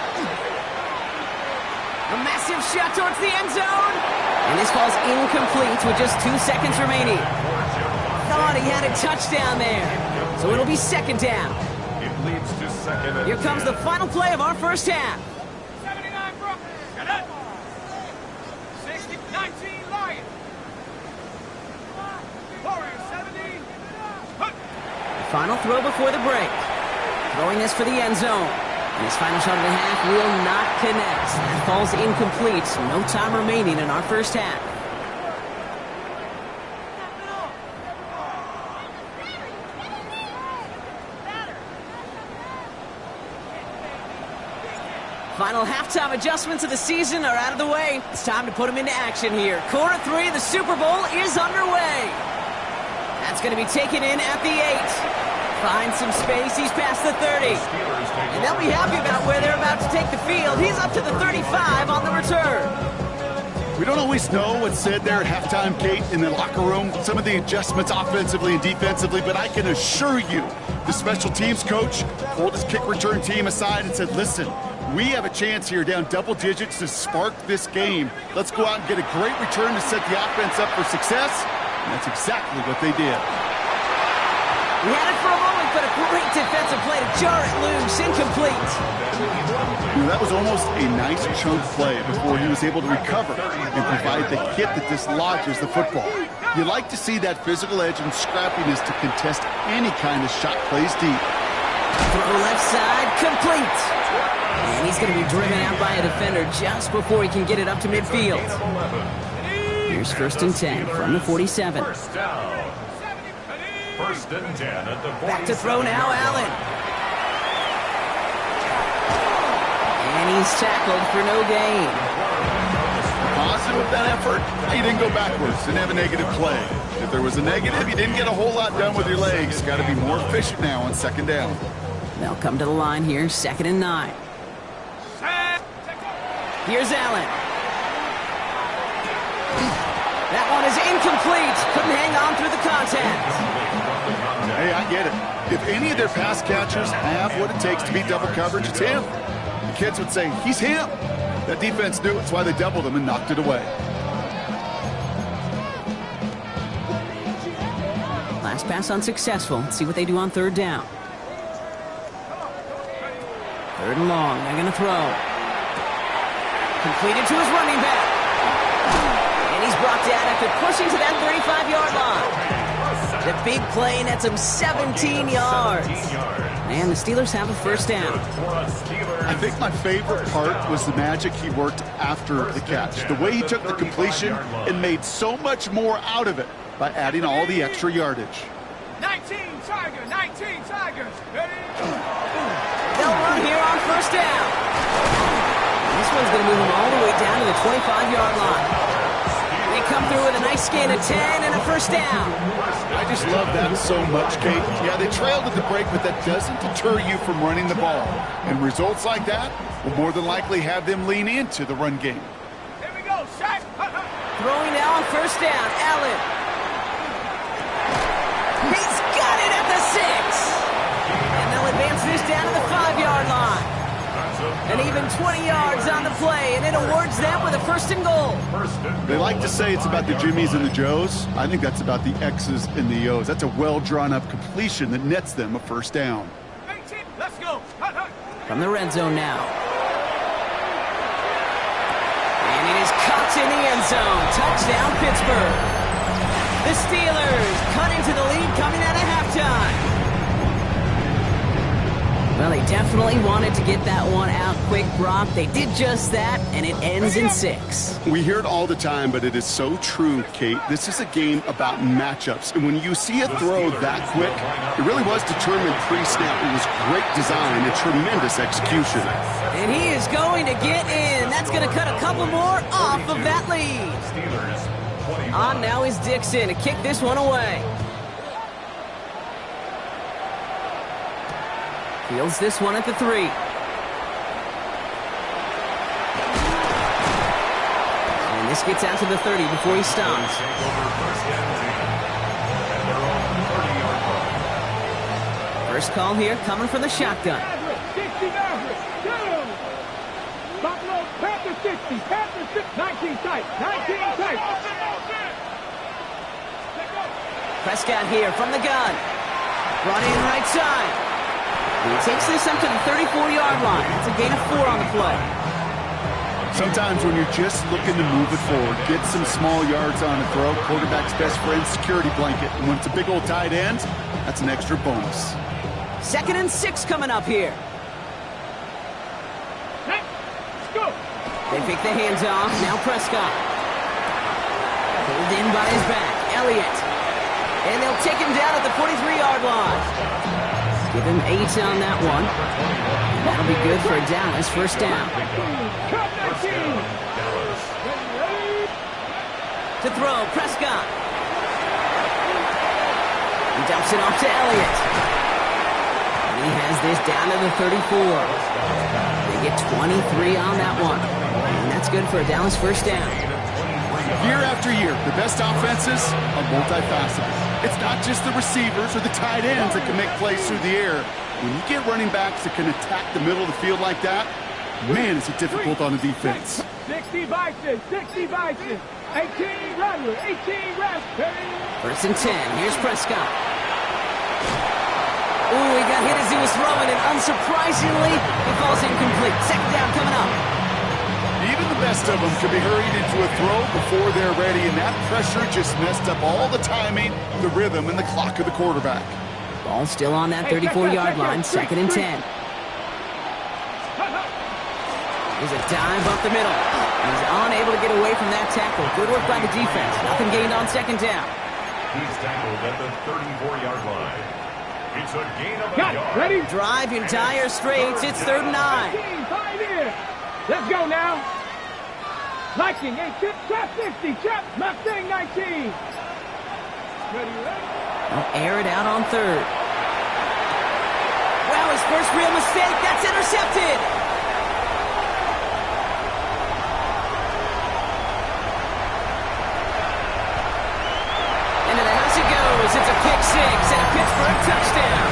A massive shot towards the end zone. And this falls incomplete with just 2 seconds remaining. Thought he had a touchdown there. So it'll be 2nd down. It leads to 2nd and Here comes the final play of our first half. 79 Brook. 60, 19 Lions. Warriors 17. The final throw before the break. Throwing this for the end zone. And his final shot of the half will not connect. That falls incomplete. No time remaining in our first half. Final halftime adjustments of the season are out of the way. It's time to put them into action here. Quarter 3, the Super Bowl is underway. That's going to be taken in at the 8. Finds some space. He's past the 30. And they'll be happy about where they're about to take the field. He's up to the 35 on the return. We don't always know what's said there at halftime, Kate, in the locker room. Some of the adjustments offensively and defensively, but I can assure you the special teams coach pulled his kick return team aside and said, listen, we have a chance here down double digits to spark this game. Let's go out and get a great return to set the offense up for success. And that's exactly what they did. We had it for a moment, but a great defensive play to jar it loose. Incomplete. That was almost a nice chunk play before he was able to recover and provide the hit that dislodges the football. You like to see that physical edge and scrappiness to contest any kind of shot plays deep. Throw left side, complete. And he's going to be driven out by a defender just before he can get it up to midfield. Here's 1st and 10 from the 47. 1st down. 1st and 10 at the 47. Back to throw now, Allen. And he's tackled for no gain. Positive with that effort, he didn't go backwards, didn't have a negative play. If there was a negative, you didn't get a whole lot done with your legs. Got to be more efficient now on 2nd down. They'll come to the line here, 2nd and 9. Here's Allen. That one is incomplete. Couldn't hang on through the contact. Hey, I get it. If any of their pass catchers have what it takes to beat double coverage, it's him. The kids would say, he's him. That defense knew it. That's why they doubled him and knocked it away. Last pass unsuccessful. Let's see what they do on 3rd down. 3rd and long. They're going to throw. Completed to his running back. And he's brought brought down after pushing to that 35-yard line. The big play nets him 17 yards. And the Steelers have a first down. I think my favorite part was the magic he worked after the catch. The way he took the completion and made so much more out of it by adding all the extra yardage. 19 Tigers, 19 Tigers. They'll run here on first down. This one's going to move them all the way down to the 25-yard line. They come through with a nice gain of 10 and a first down. I just love that so much, Kate. Yeah, they trailed at the break, but that doesn't deter you from running the ball. And results like that will more than likely have them lean into the run game. Here we go, Shaq. Throwing now on first down, Allen. He's got it at the 6. And they'll advance this down to the 5-yard line. And even 20 yards on the play, and it awards them with a first and goal. They like to say it's about the Jimmies and the Joes. I think that's about the X's and the O's. That's a well-drawn-up completion that nets them a first down. 18, let's go. From the red zone now. And it is caught in the end zone. Touchdown, Pittsburgh. The Steelers cut into the lead coming out of halftime. Well, they definitely wanted to get that one out quick, Brock. They did just that, and it ends in 6. We hear it all the time, but it is so true, Kate. This is a game about matchups. And when you see a throw that quick, it really was determined pre-snap. It was great design and tremendous execution. And he is going to get in. That's going to cut a couple more off of that lead. On now is Dixon to kick this one away. Fields this one at the 3. And this gets out to the 30 before he stops. First call here coming from the shotgun. 60 Maverick, Buffalo Panthers 60, Panthers 60, 19 tight, 19 tight. Prescott here from the gun. Brought in right side. He takes this up to the 34-yard line. That's a gain of 4 on the play. Sometimes when you're just looking to move it forward, get some small yards on a throw, quarterback's best friend, security blanket. And when it's a big old tight end, that's an extra bonus. 2nd and 6 coming up here. Let's go. They pick the hands off. Now Prescott. Pulled in by his back. Elliott. And they'll take him down at the 43-yard line. Give him 8 on that one. And that'll be good for a Dallas first down. To throw, Prescott. He dumps it off to Elliott. And he has this down to the 34. They get 23 on that one. And that's good for a Dallas first down. Year after year, the best offenses are multifaceted. It's not just the receivers or the tight ends that can make plays through the air. When you get running backs that can attack the middle of the field like that, man, is it difficult on the defense. 60 Bison, 60 Bison, 18 Rattler, 18 Rattler. 1st and 10, here's Prescott. Ooh, he got hit as he was throwing, and unsurprisingly, he falls incomplete. 2nd down coming up. Even the best of them can be hurried into a throw before they're ready, and that pressure just messed up all the timing, the rhythm, and the clock of the quarterback. Ball still on that 34-yard line, 2nd and 10. There's a dive up the middle. He's unable to get away from that tackle. Good work by the defense. Nothing gained on 2nd down. He's tackled at the 34-yard line. It's a gain of a yard. Ready? Drive your entire straights. It's 3rd and 9. Let's go now. Liking, trap 60, trap Mustang 19. Ready? They'll air it out on 3rd. Wow, his first real mistake. That's intercepted. Into the house it goes. It's a pick 6 and a Pittsburgh touchdown.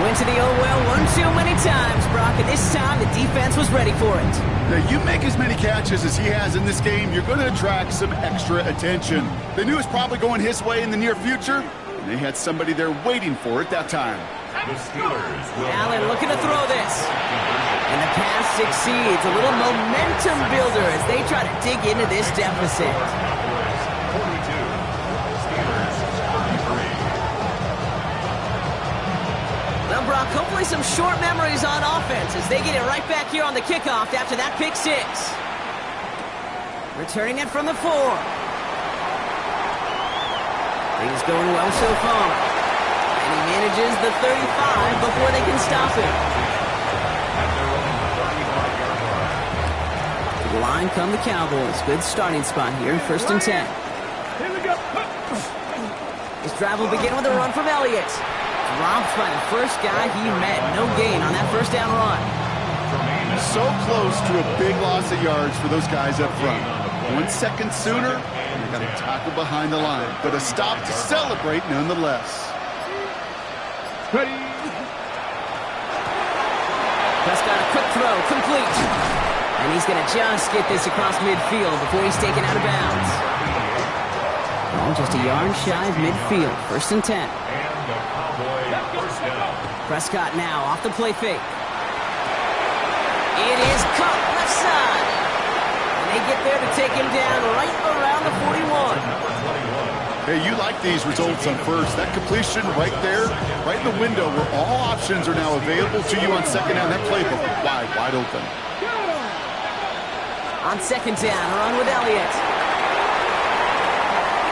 Went to the old well one too many times, Brock, and this time the defense was ready for it. Now, you make as many catches as he has in this game, you're going to attract some extra attention. They knew it was probably going his way in the near future, and they had somebody there waiting for it that time. The Steelers will Allen looking to throw this. And the pass succeeds. A little momentum builder as they try to dig into this deficit. Well, Brock, hopefully some short memories on offense as they get it right back here on the kickoff after that pick six. Returning it from the 4. Things going well so far. And he manages the 35 before they can stop him. To the line come the Cowboys. Good starting spot here, 1st and 10. Here we go. This drive will begin with a run from Elliott. Dropped by the first guy he met. No gain on that first down run. So close to a big loss of yards for those guys up front. 1 second sooner, and they got a tackle behind the line. But a stop to celebrate nonetheless. Ready. Prescott, a quick throw, complete. And he's going to just get this across midfield before he's taken out of bounds. Oh, just a yard shy of midfield. 1st and 10. Prescott now off the play fake. It is caught left side. And they get there to take him down right around the 41. Hey, you like these results on first. That completion right there, right in the window where all options are now available to you on second down. That playbook wide open. On second down, a run with Elliott.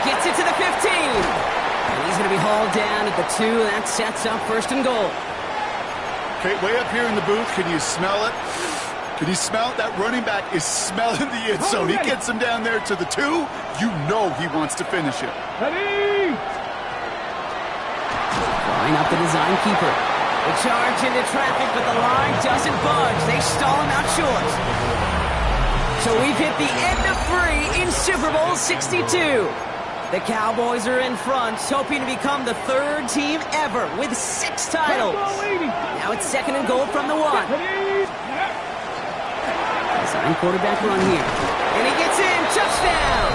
Gets it to the 15. And he's going to be hauled down at the 2. That sets up 1st and goal. Okay, way up here in the booth, can you smell it? Can you smell it? That running back is smelling the end zone. He gets him down there to the 2. You know he wants to finish it. Ready. Line up the design keeper. The charge into traffic, but the line doesn't budge. They stall him out short. So we've hit the end of 3 in Super Bowl 62. The Cowboys are in front, hoping to become the 3rd team ever with 6 titles. Now it's 2nd and goal from the 1. Design quarterback run here. And he gets in. Touchdown!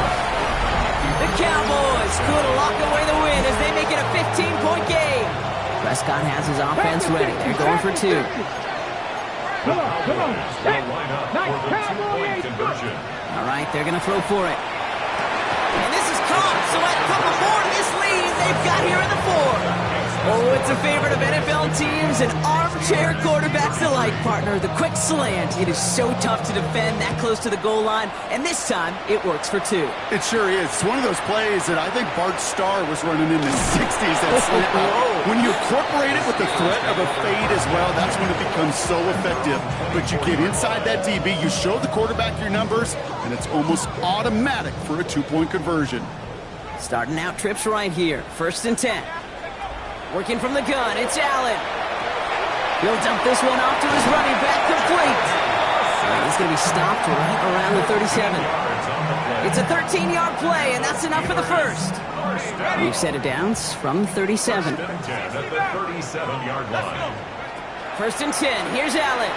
The Cowboys could lock away the win as they make it a 15-point game. Prescott has his offense ready. They're going for 2. Come on. Nice Cowboy conversion. All right, they're going to throw for it. And this is caught, so a couple more to this lead they've got here in the 4. Oh, it's a favorite of NFL teams and armchair quarterbacks alike, partner. The quick slant. It is so tough to defend that close to the goal line, and this time it works for 2. It sure is. It's one of those plays that I think Bart Starr was running in the 60s. That slant. When you incorporate it with the threat of a fade as well, that's when it becomes so effective. But you get inside that DB, you show the quarterback your numbers, and it's almost automatic for a 2-point conversion. Starting out trips right here. 1st and 10. Working from the gun, it's Allen. He'll dump this one off to his running back, complete. And he's going to be stopped right around the 37. It's a 13-yard play, and that's enough for the 1st. We've set it down from 37. 37-yard line. 1st and 10, here's Allen.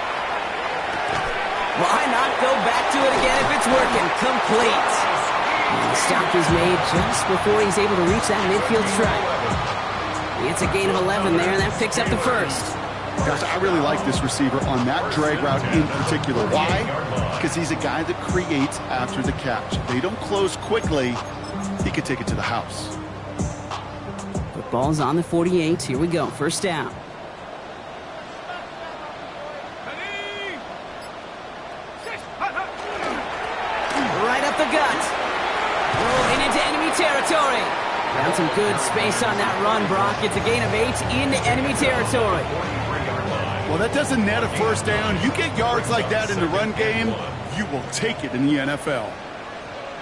Why not go back to it again if it's working? Complete. And the stop is made just before he's able to reach that midfield strike. It's a gain of 11 there, and that picks up the 1st. Gosh, I really like this receiver on that drag route in particular. Why? Because he's a guy that creates after the catch. They don't close quickly. He could take it to the house. Football's on the 48. Here we go. 1st down. Right up the gut. Rolling into enemy territory. Found some good space on that run, Brock. It's a gain of 8 into enemy territory. Well, that doesn't net a 1st down. You get yards like that in the run game, you will take it in the NFL.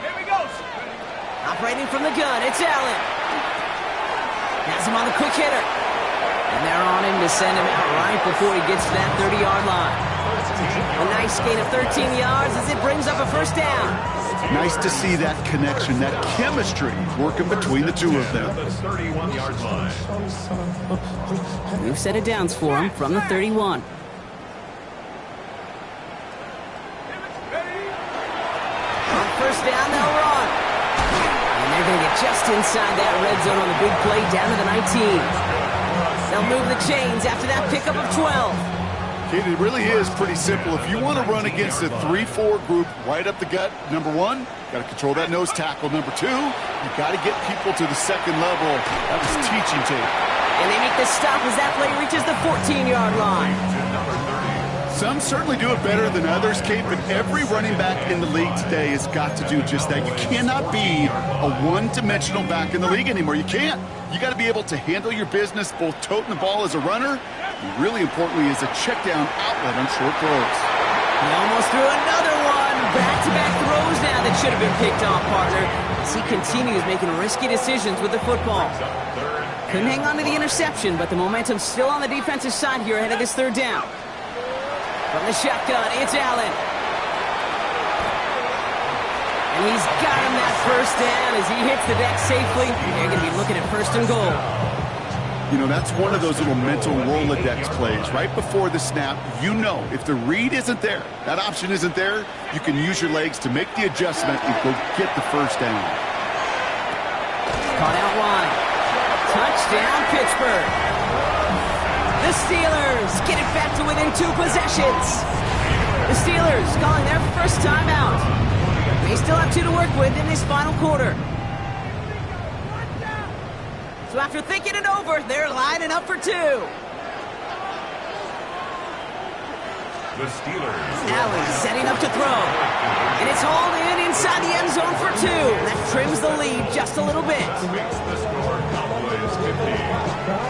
Here we go. Operating from the gun, it's Allen. Has him on the quick hitter. And they're on him to send him out right before he gets to that 30-yard line. A nice gain of 13 yards as it brings up a 1st down. Nice to see that connection, that chemistry working between the 2 of them. 31-yard line. We've set it downs for him from the 31. On 1st down, they'll run. And they're going to get just inside that red zone on the big play down to the 19. They'll move the chains after that pickup of 12. Kid, it really is pretty simple. If you want to run against a 3-4 group right up the gut, number one, you got to control that nose tackle. Number two, you got to get people to the second level. That was teaching tape. And they make the stop as that play reaches the 14-yard line. Some certainly do it better than others, Kate, but every running back in the league today has got to do just that. You cannot be a one-dimensional back in the league anymore. You can't. You got to be able to handle your business, both toting the ball as a runner, and really importantly as a check-down outlet on short throws. He almost threw another one. Back-to-back throws now that should have been picked off, partner, as he continues making risky decisions with the football. Couldn't hang on to the interception, but the momentum's still on the defensive side here ahead of this third down. From the shotgun, it's Allen. And he's got him that first down as he hits the deck safely. They're going to be looking at first and goal. You know, that's one of those little mental Rolodex plays. Right before the snap, you know if the read isn't there, that option isn't there, you can use your legs to make the adjustment and go get the first down. Caught out wide. Touchdown, Pittsburgh. The Steelers get it back to within 2 possessions. The Steelers calling their first timeout. They still have 2 to work with in this final quarter. So after thinking it over, they're lining up for 2. The Steelers. Allen setting up to throw. And it's hauled in inside the end zone for 2. That trims the lead just a little bit. Makes the score Cowboys 50.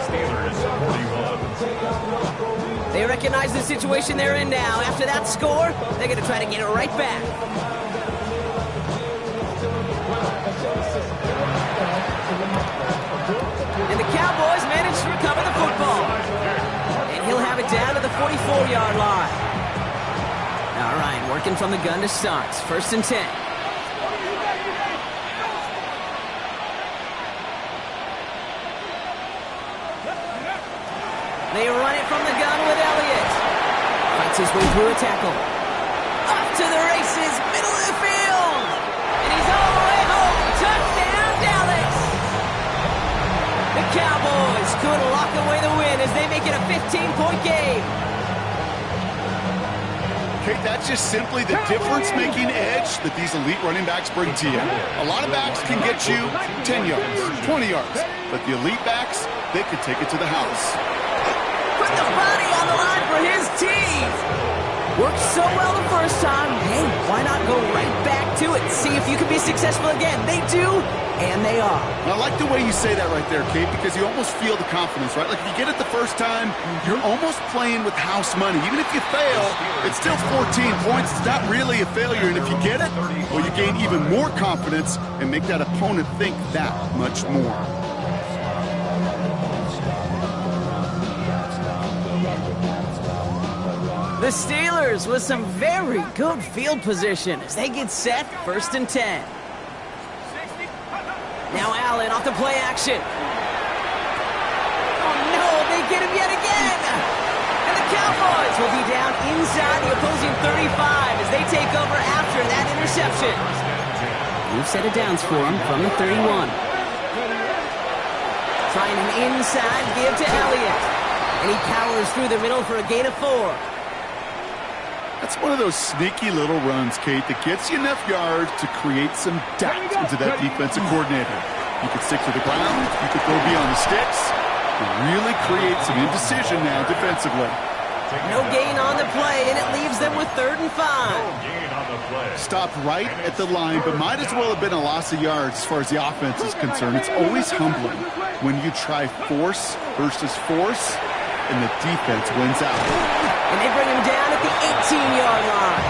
Steelers 41. They recognize the situation they're in now. After that score, they're going to try to get it right back. And the Cowboys manage to recover the football. And he'll have it down to the 44-yard line. All right, working from the gun to start. First and 10. They run it from the gun with Elliott. Fights his way through a tackle. Up to the races, middle of the field. And he's all the way home. Touchdown, Dallas. The Cowboys could lock away the win as they make it a 15-point game. Okay, that's just simply the difference-making edge that these elite running backs bring to you. A lot of backs can get you 10 yards, 20 yards, but the elite backs, they can take it to the house. Put the body on the line for his team. Worked so well the first time. Hey, why not go right back to it? See if you can be successful again. They do, and they are. I like the way you say that right there, Kate, because you almost feel the confidence, right? Like if you get it the first time, you're almost playing with house money. Even if you fail, it's still 14 points. It's not really a failure. And if you get it, well, you gain even more confidence and make that opponent think that much more. The Steelers with some very good field position as they get set, first and 10. Now Allen off the play action. Oh no, they get him yet again. And the Cowboys will be down inside the opposing 35 as they take over after that interception. New set of downs for him from the 31. Trying an inside give to Elliott. And he powers through the middle for a gain of 4. That's one of those sneaky little runs, Kate, that gets you enough yards to create some doubt into that defensive coordinator. You could stick to the ground, you could throw beyond the sticks, and really create some indecision now defensively. No gain on the play, and it leaves them with 3rd and 5. Stopped right at the line, but might as well have been a loss of yards as far as the offense is concerned. It's always humbling when you try force versus force, and the defense wins out. And they bring him down at the 18-yard line.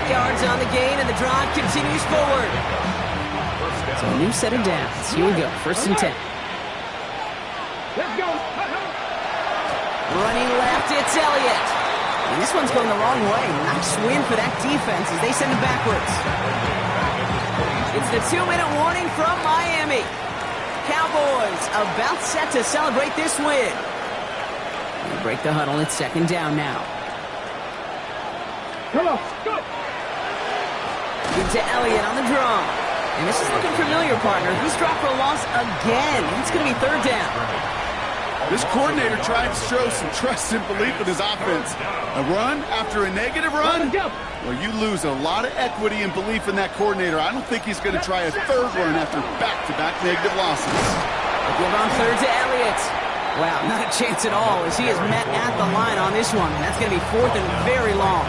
8 yards on the gain, and the drive continues forward. So a new set of downs. Here we go, first and 10. Let's go. Running left, it's Elliott. And this one's going the wrong way. Nice win for that defense as they send it backwards. It's the 2-minute warning from Miami. Cowboys about set to celebrate this win. They break the huddle. It's second down now. Come on, go. Give to Elliott on the draw. And this is looking familiar, partner. He's dropped for a loss again. It's going to be third down. This coordinator tried to show some trust and belief in his offense. A run after a negative run? Well, you lose a lot of equity and belief in that coordinator. I don't think he's going to try a third run after back-to-back negative losses. A give on third to Elliott. Wow, not a chance at all as he is met at the line on this one. That's going to be fourth and very long.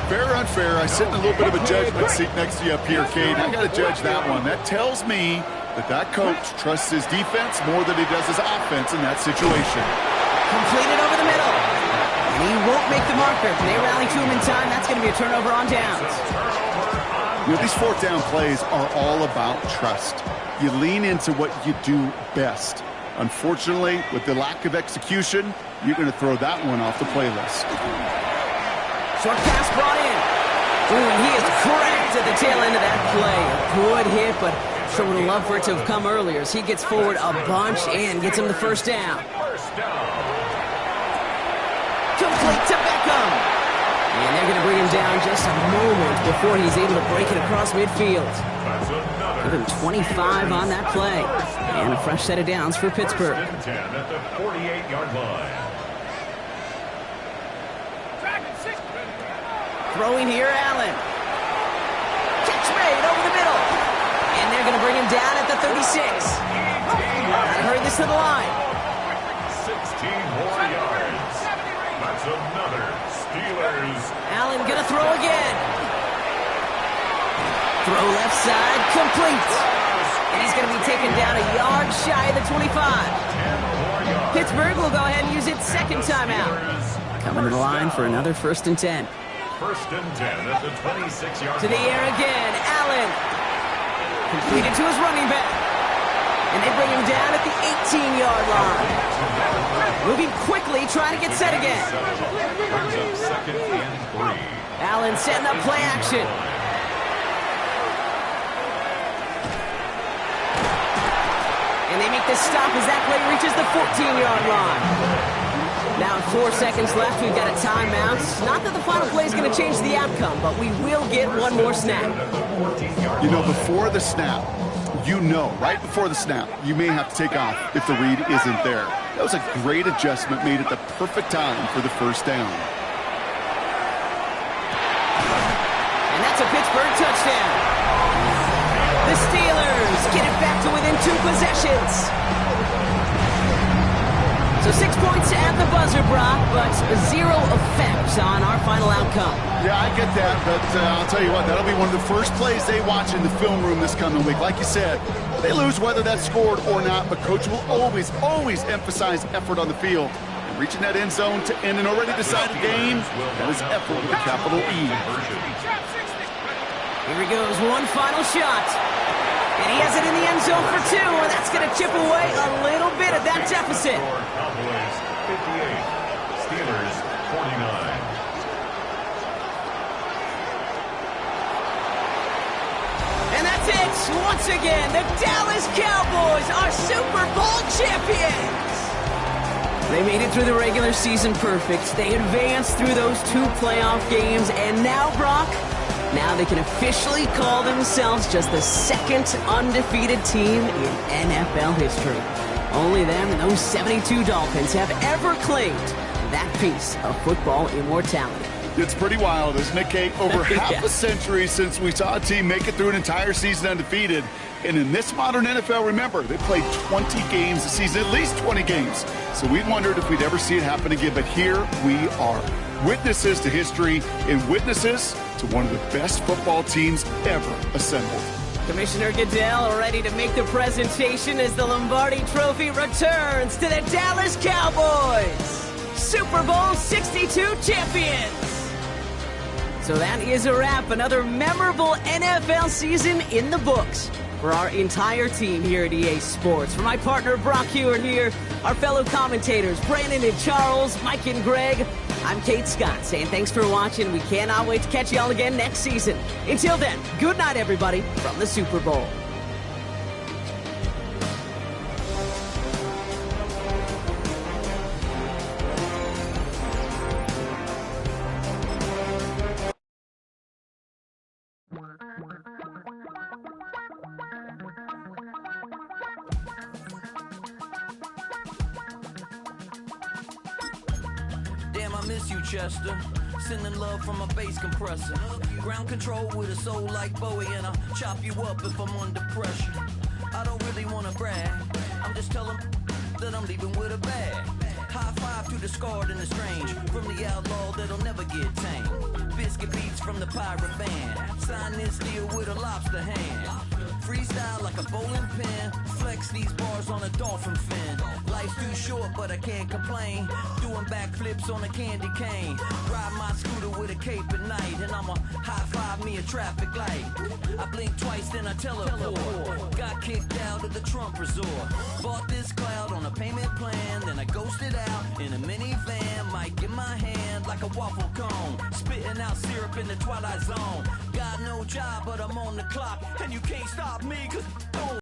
Fair or unfair, I sit in a little bit of a judgment seat next to you up here, Cade. I got to judge that one. That tells me that coach trusts his defense more than he does his offense in that situation. Completed over the middle. And he won't make the marker. If they rally to him in time, that's going to be a turnover on downs. You know, these fourth down plays are all about trust. You lean into what you do best. Unfortunately, with the lack of execution, you're going to throw that one off the playlist. Short pass brought in. Ooh, and he is cracked at the tail end of that play. A good hit, but sure would have loved for it to have come earlier as he gets forward a bunch and gets him the first down. Complete to Beckham. And they're going to bring him down just a moment before he's able to break it across midfield. Give him 25 on that play. And a fresh set of downs for Pittsburgh. 10 at the 48-yard line. Throwing here, Allen. Catch made over the middle. And they're going to bring him down at the 36. Gotta hurry this to the line. 16 more yards. That's another Steelers. Allen going to throw again. Throw left side, complete. And he's going to be taken down a yard shy of the 25. Pittsburgh will go ahead and use its second timeout. Coming to the line for another 1st and 10. 1st and 10 at the 26-yard line. To the air again, Allen. Completed to his running back. And they bring him down at the 18-yard line. Moving quickly, trying to get set again. Brings up 2nd and 3. Allen setting up play action. And they make the stop as that play reaches the 14-yard line. Now 4 seconds left, we've got a timeout. Not that the final play is going to change the outcome, but we will get one more snap. You know, before the snap, right before the snap, you may have to take off if the read isn't there. That was a great adjustment made at the perfect time for the first down. And that's a Pittsburgh touchdown. The Steelers get it back to within 2 possessions. So 6 points at the buzzer, Brock, but 0 effect on our final outcome. Yeah, I get that, but I'll tell you what, that'll be one of the first plays they watch in the film room this coming week. Like you said, they lose whether that's scored or not, but Coach will always emphasize effort on the field. And reaching that end zone to end an already decided game, that is effort with a capital E. Here he goes, one final shot. And he has it in the end zone for 2, and that's going to chip away a little bit of that deficit. Cowboys 58, Steelers 49. And that's it. Once again, the Dallas Cowboys are Super Bowl champions. They made it through the regular season perfect. They advanced through those 2 playoff games, and now, Brock, now they can officially call themselves just the 2nd undefeated team in NFL history. Only them and those 72 Dolphins have ever claimed that piece of football immortality. It's pretty wild, isn't it, Kate? Over half a century since we saw a team make it through an entire season undefeated. And in this modern NFL, remember, they played 20 games a season, at least 20 games. So we wondered if we'd ever see it happen again, but here we are. Witnesses to history and witnesses to one of the best football teams ever assembled. Commissioner Goodell ready to make the presentation as the Lombardi Trophy returns to the Dallas Cowboys, Super Bowl 62 champions. So that is a wrap. Another memorable NFL season in the books for our entire team here at EA Sports. For my partner Brock Hewitt here, our fellow commentators Brandon and Charles, Mike and Greg, I'm Kate Scott saying thanks for watching. We cannot wait to catch y'all again next season. Until then, good night, everybody, from the Super Bowl. I miss you, Chester. Sending love from a bass compressor. Ground control with a soul like Bowie, and I'll chop you up if I'm under pressure. I don't really wanna brag, I'm just telling that I'm leaving with a bag. High five to the scarred and the strange, from the outlaw that'll never get tamed. Biscuit beats from the pirate band, sign this deal with a lobster hand. Freestyle like a bowling pin, flex these bars on a dolphin fin. Life's too short but I can't complain, doing backflips on a candy cane. Ride my scooter with a cape at night, and I'ma high five me a traffic light. I blink twice then I teleport, got kicked out of the Trump resort. Bought this cloud on a payment plan, then I ghosted out in a minivan. Mic in my hand like a waffle cone, spitting out syrup in the twilight zone. Got no job but I'm on the clock, and you can't stop me 'cause